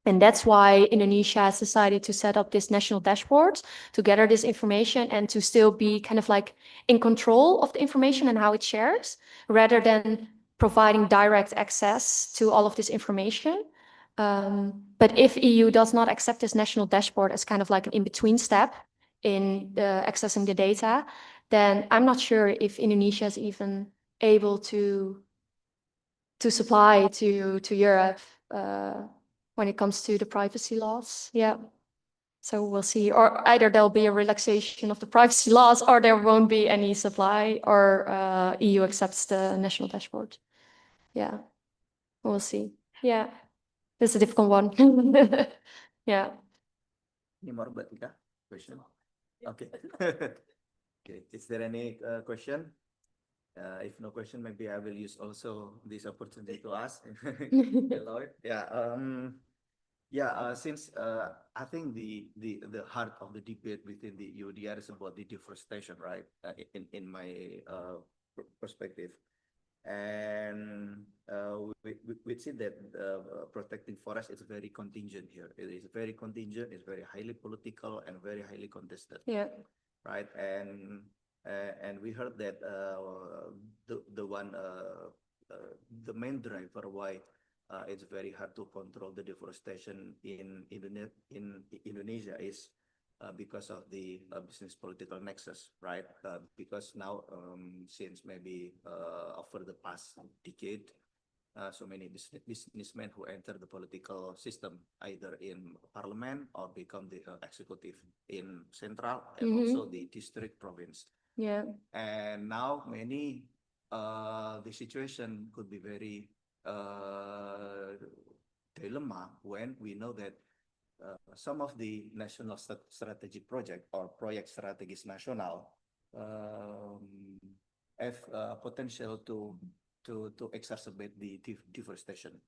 And that's why Indonesia has decided to set up this national dashboard to gather this information and to still be kind of like in control of the information and how it's shared, rather than providing direct access to all of this information. But if EU does not accept this national dashboard as kind of like an in-between step in accessing the data, then I'm not sure if Indonesia is even able to supply to Europe when it comes to the privacy laws. Yeah. So we'll see. Or either there'll be a relaxation of the privacy laws, or there won't be any supply, or EU accepts the national dashboard. Yeah. We'll see. Yeah. This is a difficult one. Yeah. Any more, Batika? Question? Okay. Okay. Is there any question? If no question, maybe I will use also this opportunity to ask. Hello. Yeah. Since I think the heart of the debate within the EUDR is about the deforestation, right? In my perspective, and we see that protecting forest is very contingent here. It is very contingent. It's very highly political and very highly contested. Yeah. Right. And we heard that the main driver why it's very hard to control the deforestation in Indonesia is because of the business political nexus, right? Because now since maybe over the past decade, so many businessmen who enter the political system either in parliament or become the executive in central and also the district province. Yeah. And now the situation could be very dilemma when we know that some of the national strategy project or project strategis nasional have potential to exacerbate the deforestation.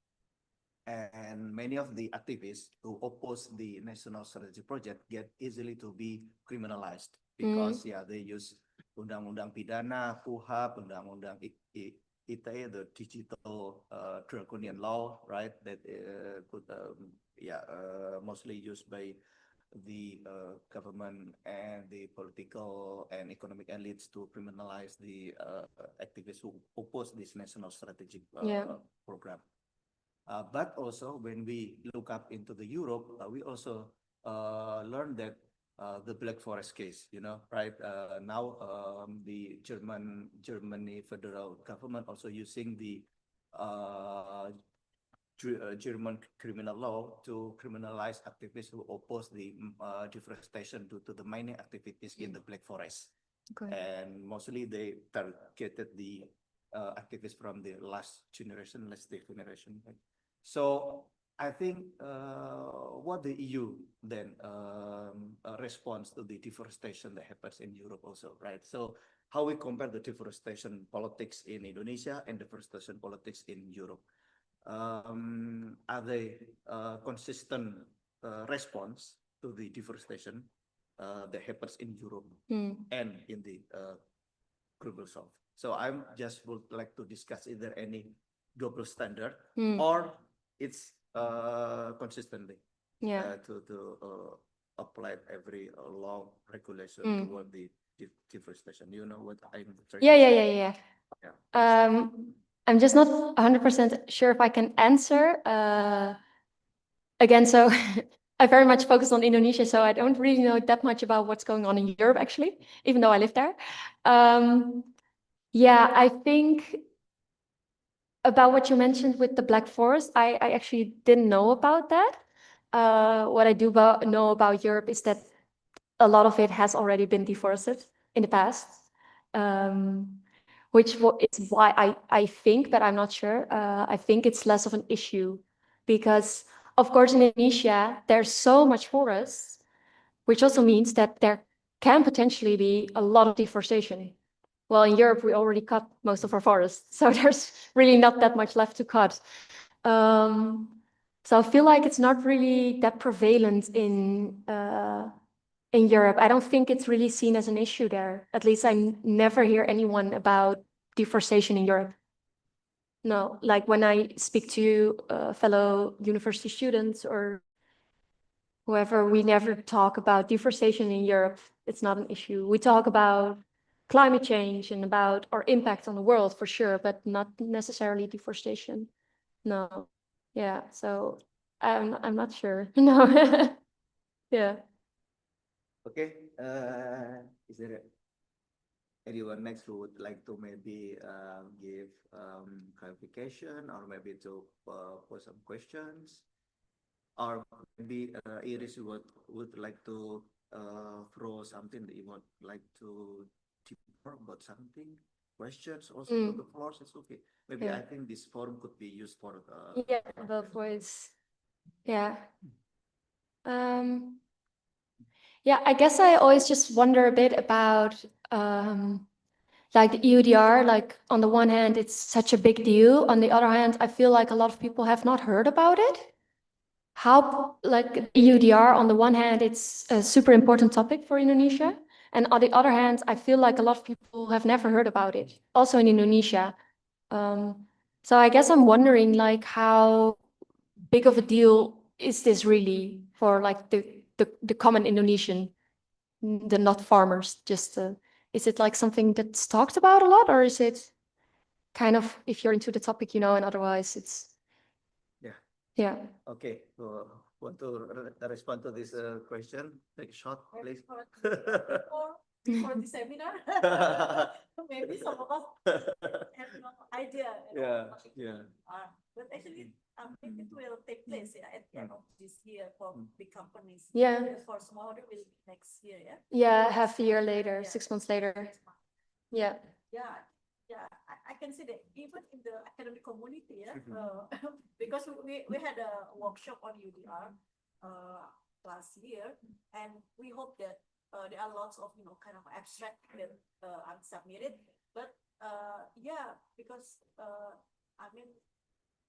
And many of the activists who oppose the national strategy project get easily to be criminalized because they use undang-undang pidana, KUHP, undang-undang ITE, the digital draconian law, right? That could mostly used by the government and the political and economic elites to criminalize the activists who oppose this national strategic program. But also when we look up into the Europe, we also learned that the Black Forest case, right? Now the Germany federal government also using the German criminal law to criminalize activists who oppose the deforestation due to the mining activities in the Black Forest. Okay. And mostly they targeted the activists from the last generation. Right? So I think what the EU then responds to the deforestation that happens in Europe also, right? So how we compare the deforestation politics in Indonesia and deforestation politics in Europe? Are they consistent response to the deforestation that happens in Europe and in the global south? So I'm just would like to discuss, is there any double standard or it's consistently to apply every law regulation toward the deforestation? You know what I'm trying to say? Yeah. I'm just not 100% sure if I can answer. Again, so I very much focus on Indonesia, so I don't really know that much about what's going on in Europe, actually, even though I live there. Yeah, I think about what you mentioned with the Black Forest, I actually didn't know about that. What I do know about Europe is that a lot of it has already been deforested in the past, which is why I think, but I'm not sure, I think it's less of an issue because, of course, in Indonesia, there's so much forest, which also means that there can potentially be a lot of deforestation. Well, in Europe, we already cut most of our forests, so there's really not that much left to cut. So I feel like it's not really that prevalent in Europe. I don't think it's really seen as an issue there. At least I never hear anyone about deforestation in Europe. No, like when I speak to fellow university students or whoever, we never talk about deforestation in Europe. It's not an issue. We talk about climate change and about our impact on the world for sure, but not necessarily deforestation. No. Yeah, so I'm not sure. No. Yeah. Okay. Is there anyone next who would like to maybe give clarification or maybe to pose some questions? Or maybe Iris would like to throw something that you would like to deeper about something? Questions also to the floor, it's okay. Maybe I think this forum could be used for yeah, both ways. Yeah. Yeah, I guess I always just wonder a bit about like the EUDR, like on the one hand, it's such a big deal. On the other hand, I feel like a lot of people have not heard about it. How, like EUDR, on the one hand, it's a super important topic for Indonesia. And on the other hand, I feel like a lot of people have never heard about it, also in Indonesia. So I guess I'm wondering, like, how big of a deal is this really for like the common Indonesian, the not farmers? Just is it like something that's talked about a lot, or is it kind of, if you're into the topic, you know, and otherwise it's yeah. Okay, so want to respond to this question? Take a shot, please. Before the seminar, maybe some of us have no idea. But actually, I think it will take place at the end of this year for big companies. Yeah. For smaller, will be next year. Yeah, half a year later, 6 months later. Yeah. I can see that even in the academic community, because we had a workshop on EUDR last year, and we hope that there are lots of kind of abstract that are submitted, but because I mean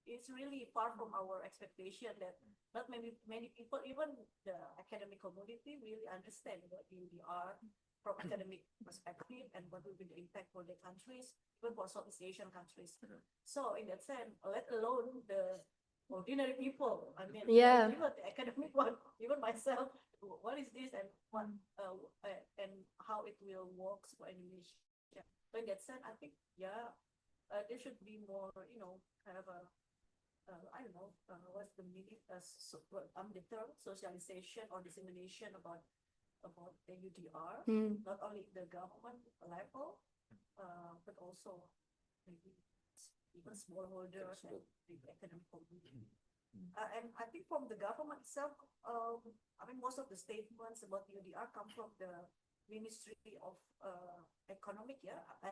it's really far from our expectation that not many people, even the academic community, really understand what EUDR from academic perspective and what will be the impact for the countries, even for Southeast Asian countries. So in that sense, let alone the ordinary people, I mean, even the academic one, even myself, what is this and what and how it will work for Indonesia. So in that sense, I think there should be more, kind of a I don't know what's the meaning the term socialization or dissemination about the EUDR, not only the government level, but also maybe even smallholders and the academic community. And I think from the government itself, I mean, most of the statements about EUDR come from the Ministry of Economic, Pak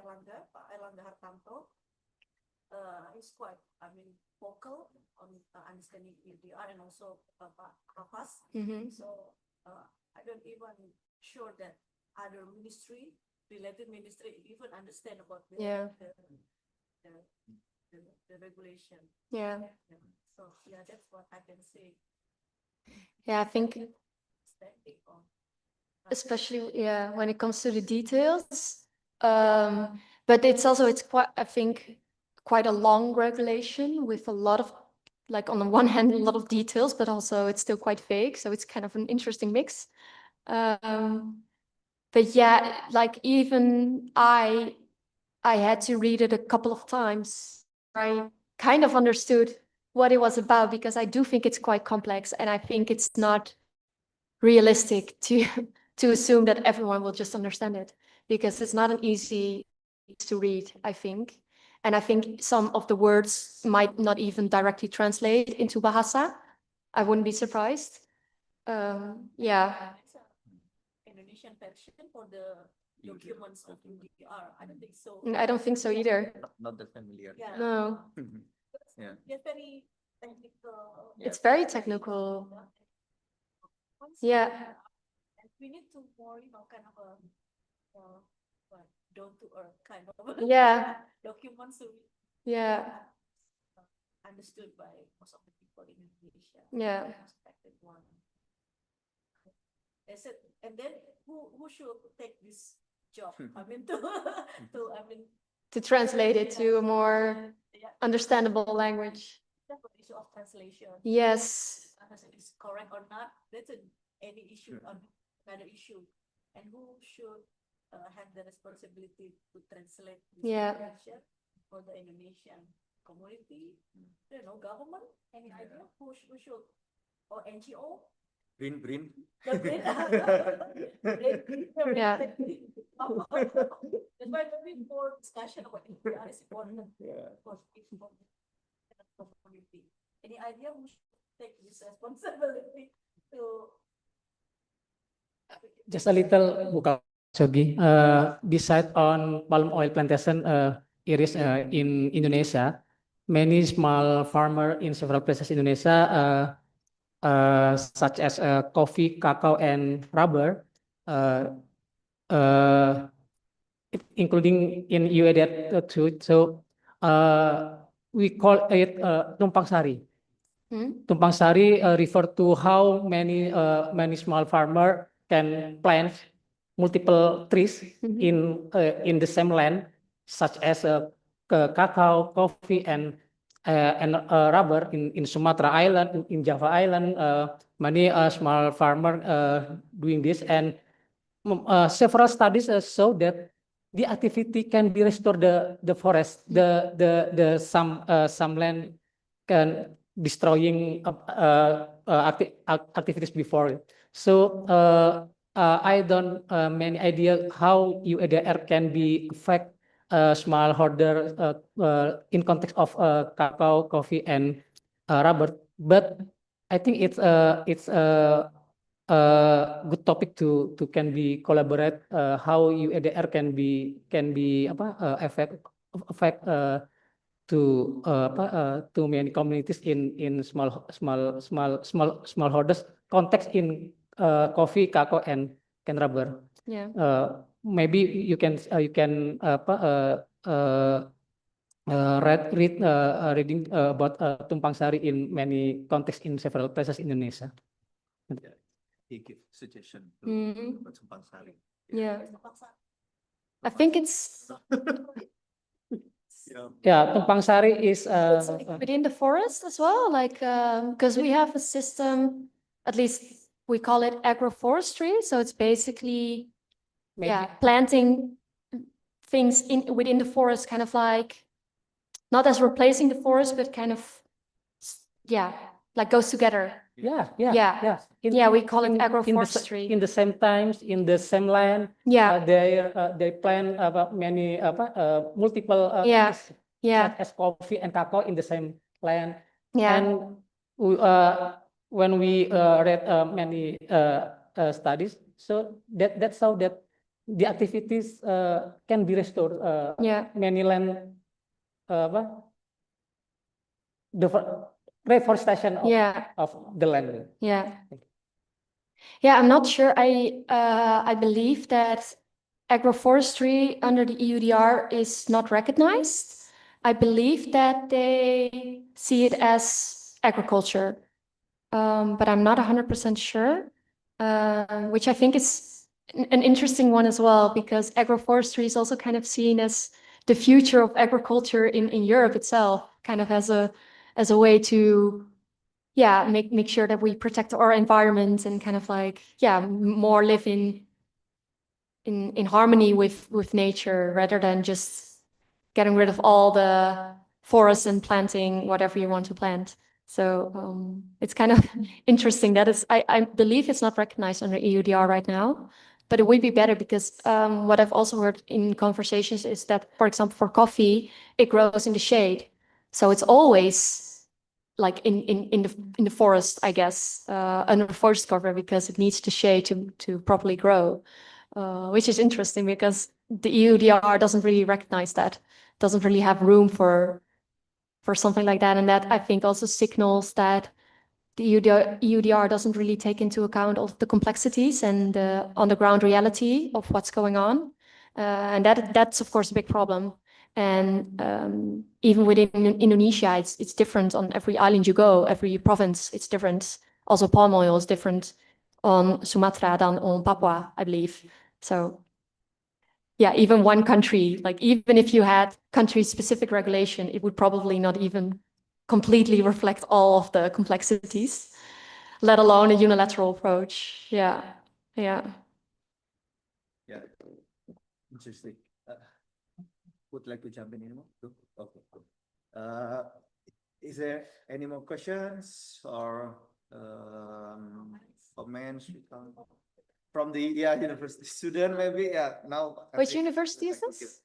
Erlangga Hartanto. is quite, vocal on understanding EUDR and also Rapas. So I don't even sure that other related ministry even understand about the regulation. Yeah. So yeah, that's what I can say. Yeah, I think Standing on especially when it comes to the details. But it's quite, I think, quite a long regulation with a lot of, like, on the one hand, a lot of details, but also it's still quite vague. So it's kind of an interesting mix. But yeah, like even I had to read it a couple of times. I kind of understood what it was about, because I do think it's quite complex, and I think it's not realistic to to assume that everyone will just understand it, because it's not an easy to read, I think. And I think some of the words might not even directly translate into Bahasa. I wouldn't be surprised. Yeah. It's a Indonesian version for the documents of EUDR. I don't think so. I don't think so either. Not that familiar. Yeah. No, Yeah. They're very technical. it's very technical. Yeah. And we need to more, kind of a down to earth kind of Yeah. documents to be Yeah. understood by most of the people in Indonesia. Yeah. Respected one. They said, and then who should take this job? To translate it to a more Yeah, understandable language. that's the issue of translation. Yes. Whether it's correct or not, that's any issue on another issue. And who should have the responsibility to translate this Yeah. information for the Indonesian community? I don't know, government? Any idea? Who should? Or NGO? BRIN. The BRIN. Yeah. That's why maybe more discussion about EUDR is important for people in the community. Any idea who should take this responsibility to? Just a little buka Yogi. Beside on palm oil plantation, Iris, in Indonesia, many small farmer in several places in Indonesia, such as coffee, cacao, and rubber, including in EUDR too. So we call it tumpang sari. Tumpang sari refer to how many small farmer can plant multiple trees in the same land, such as cacao, coffee, and rubber in Sumatra Island, in Java Island. Many small farmer doing this, and several studies show that the activity can be restored the forest, the some land can destroying activities before. So I don't many idea how EUDR can be affect small hoarder in context of cacao, coffee, and rubber. But I think it's a good topic to can be collaborate how EUDR can be affect to many communities in small holders context in coffee, cacao, and rubber. Yeah. Maybe you can reading about tumpang sari in many contexts in several places in Indonesia. He give suggestion to tumpang sari. Yeah. I think it's tumpang sari is it's like within the forest as well, like because we have a system, at least we call it agroforestry. So it's basically planting things within the forest, kind of like not as replacing the forest, but kind of like goes together. We call it agroforestry. In the same times, in the same land. They plant many multiple trees, such as coffee and cacao in the same land. And when we read many studies, so that's how that the activities can be restored. Many land reforestation Yeah. of the land. Yeah. Yeah, I'm not sure. I believe that agroforestry under the EUDR is not recognized. I believe that they see it as agriculture, but I'm not 100% sure, which I think is an interesting one as well, because agroforestry is also kind of seen as the future of agriculture in Europe itself, kind of as a way to make sure that we protect our environment and kind of like more live in harmony with nature rather than just getting rid of all the forests and planting whatever you want to plant. So it's kind of interesting that I believe it's not recognized under EUDR right now, but it would be better because what I've also heard in conversations is that, for example, for coffee, it grows in the shade. So it's always like in the forest, I guess, under forest cover because it needs the shade to properly grow, which is interesting because the EUDR doesn't really recognize that, doesn't really have room for something like that, and that I think also signals that the EUDR doesn't really take into account all the complexities and the on-the-ground reality of what's going on, and that's of course a big problem. And even within Indonesia, it's different on every island you go, every province, it's different. Also, palm oil is different on Sumatra than on Papua, I believe. So, yeah, even one country, like even if you had country-specific regulation, it would probably not even completely reflect all of the complexities, let alone a unilateral approach. Yeah. Interesting. Would like to jump in anymore? Okay. Is there any more questions or comments from the university student maybe? Yeah, now. Which university is this?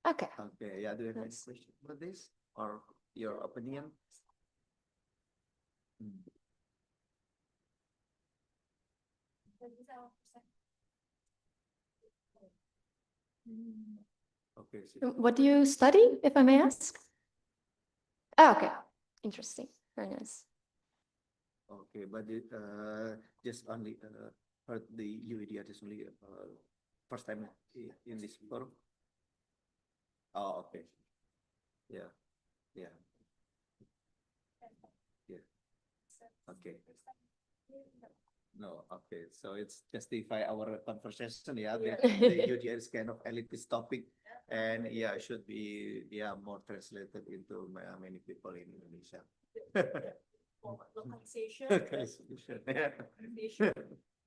Okay. Okay, yeah, do you have any question about this or your opinion? Okay. What do you study, if I may ask? Oh, okay. Interesting. Very nice. Okay, but just only heard the UEDR just only first time in this forum. Oh, okay. Yeah. Okay. No, okay. So it's justify our conversation, yeah. The UDR is kind of elitist topic, and should be more translated into many people in Indonesia. Localization.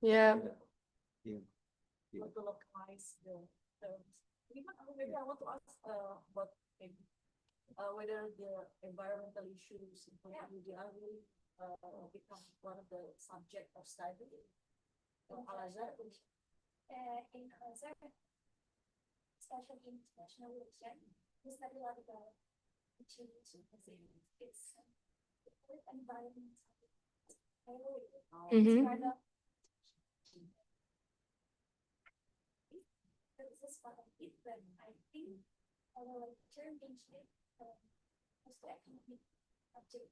Yeah. How to localize the terms. Maybe I want to ask about whether the environmental issues in UDR will become one of the subject of study. In Al-Azhar, especially in international relations, we study a lot about it's environment. Mm-hmm. This is part of it, but I think our term is the economic object.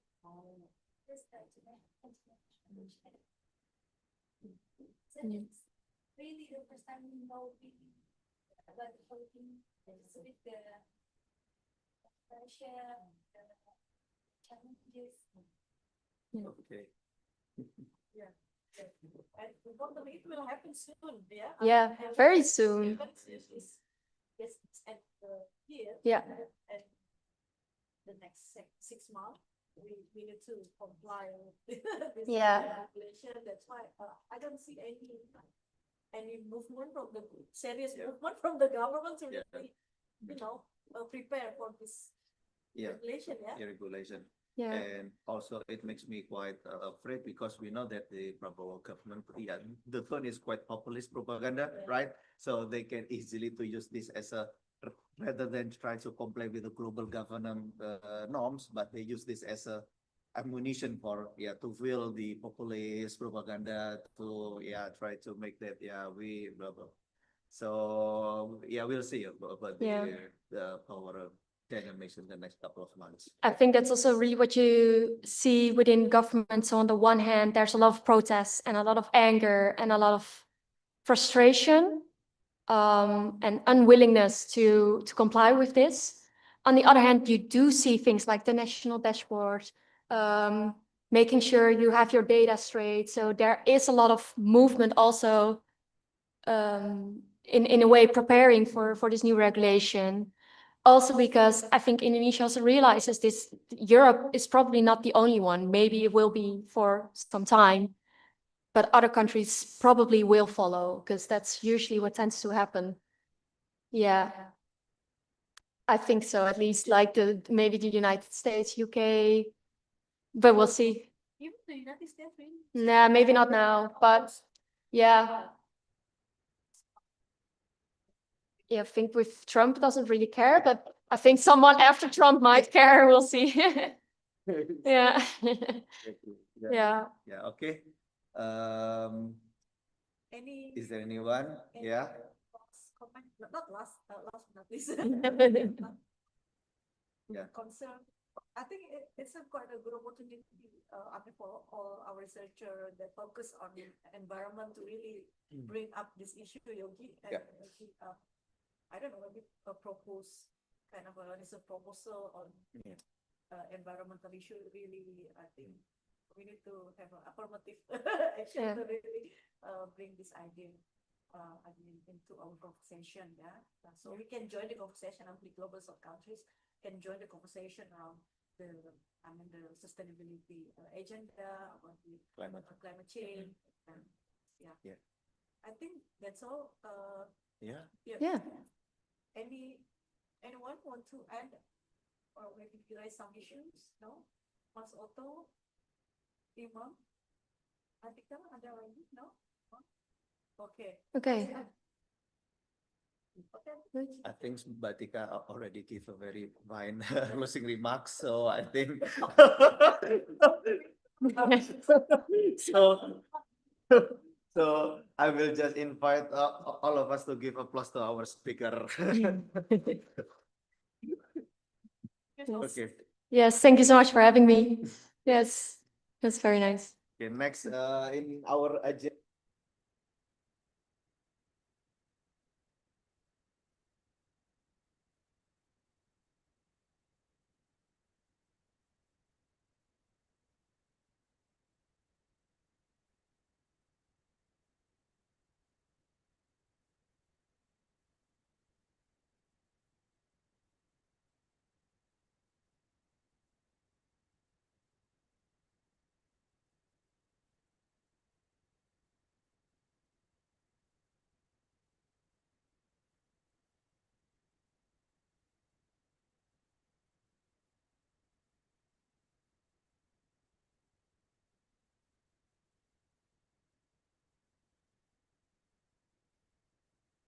This it's really the first time we know about the Philippines, with the pressure, the challenges. Okay. Yeah. And hopefully it will happen soon. Yeah, very soon. Yes, at the year. Yeah. And the next 6 months, we need to comply with this regulation. That's why I don't see any movement from the serious movement from the government to really, prepare for this regulation. Regulation. Yeah. And also it makes me quite afraid because we know that the Prabowo government, the tone is quite populist propaganda, right? So they can easily to use this as a, rather than try to comply with the global governance norms, but they use this as a ammunition for to fuel the populist propaganda to try to make that blah blah. So we'll see about the our dynamics in the next couple of months. I think that's also really what you see within government. So on the one hand, there's a lot of protests and a lot of anger and a lot of frustration and unwillingness to comply with this. On the other hand, you do see things like the national dashboard, making sure you have your data straight. So there is a lot of movement also in a way preparing for this new regulation. Also because I think Indonesia also realizes this, Europe is probably not the only one. Maybe it will be for some time, but other countries probably will follow because that's usually what tends to happen. Yeah, I think so. At least like maybe the United States, UK, but we'll see. Even the United States, really? Nah, maybe not now, but yeah. Yeah, I think with Trump doesn't really care, but I think someone after Trump might care. We'll see. Yeah. Yeah. Yeah. Okay. Any Is there anyone? Yeah. last comment? Not last but not least. Yeah. Concern. I think it's quite a good opportunity, I mean, for all our researchers that focus on environment to really bring up this issue, Yogi, and Yeah. maybe, I don't know, maybe propose kind of a proposal on environmental issue. Really, I think we need to have an affirmative action to really bring this idea I mean, into our conversation. Yeah, so we can join the conversation. The global south countries can join the conversation around the sustainability agenda about the climate change. And, yeah. I think that's all. Yeah. Yeah. Anyone want to add or maybe raise some issues? No? Mas Otto, Imam, Atika, ada lagi? No? Okay. Okay. I think Batika already gave a very fine closing remarks, so I think so I will just invite all of us to give applause to our speaker. Okay. Yes, thank you so much for having me. Yes, that's very nice. Okay, next in our agenda.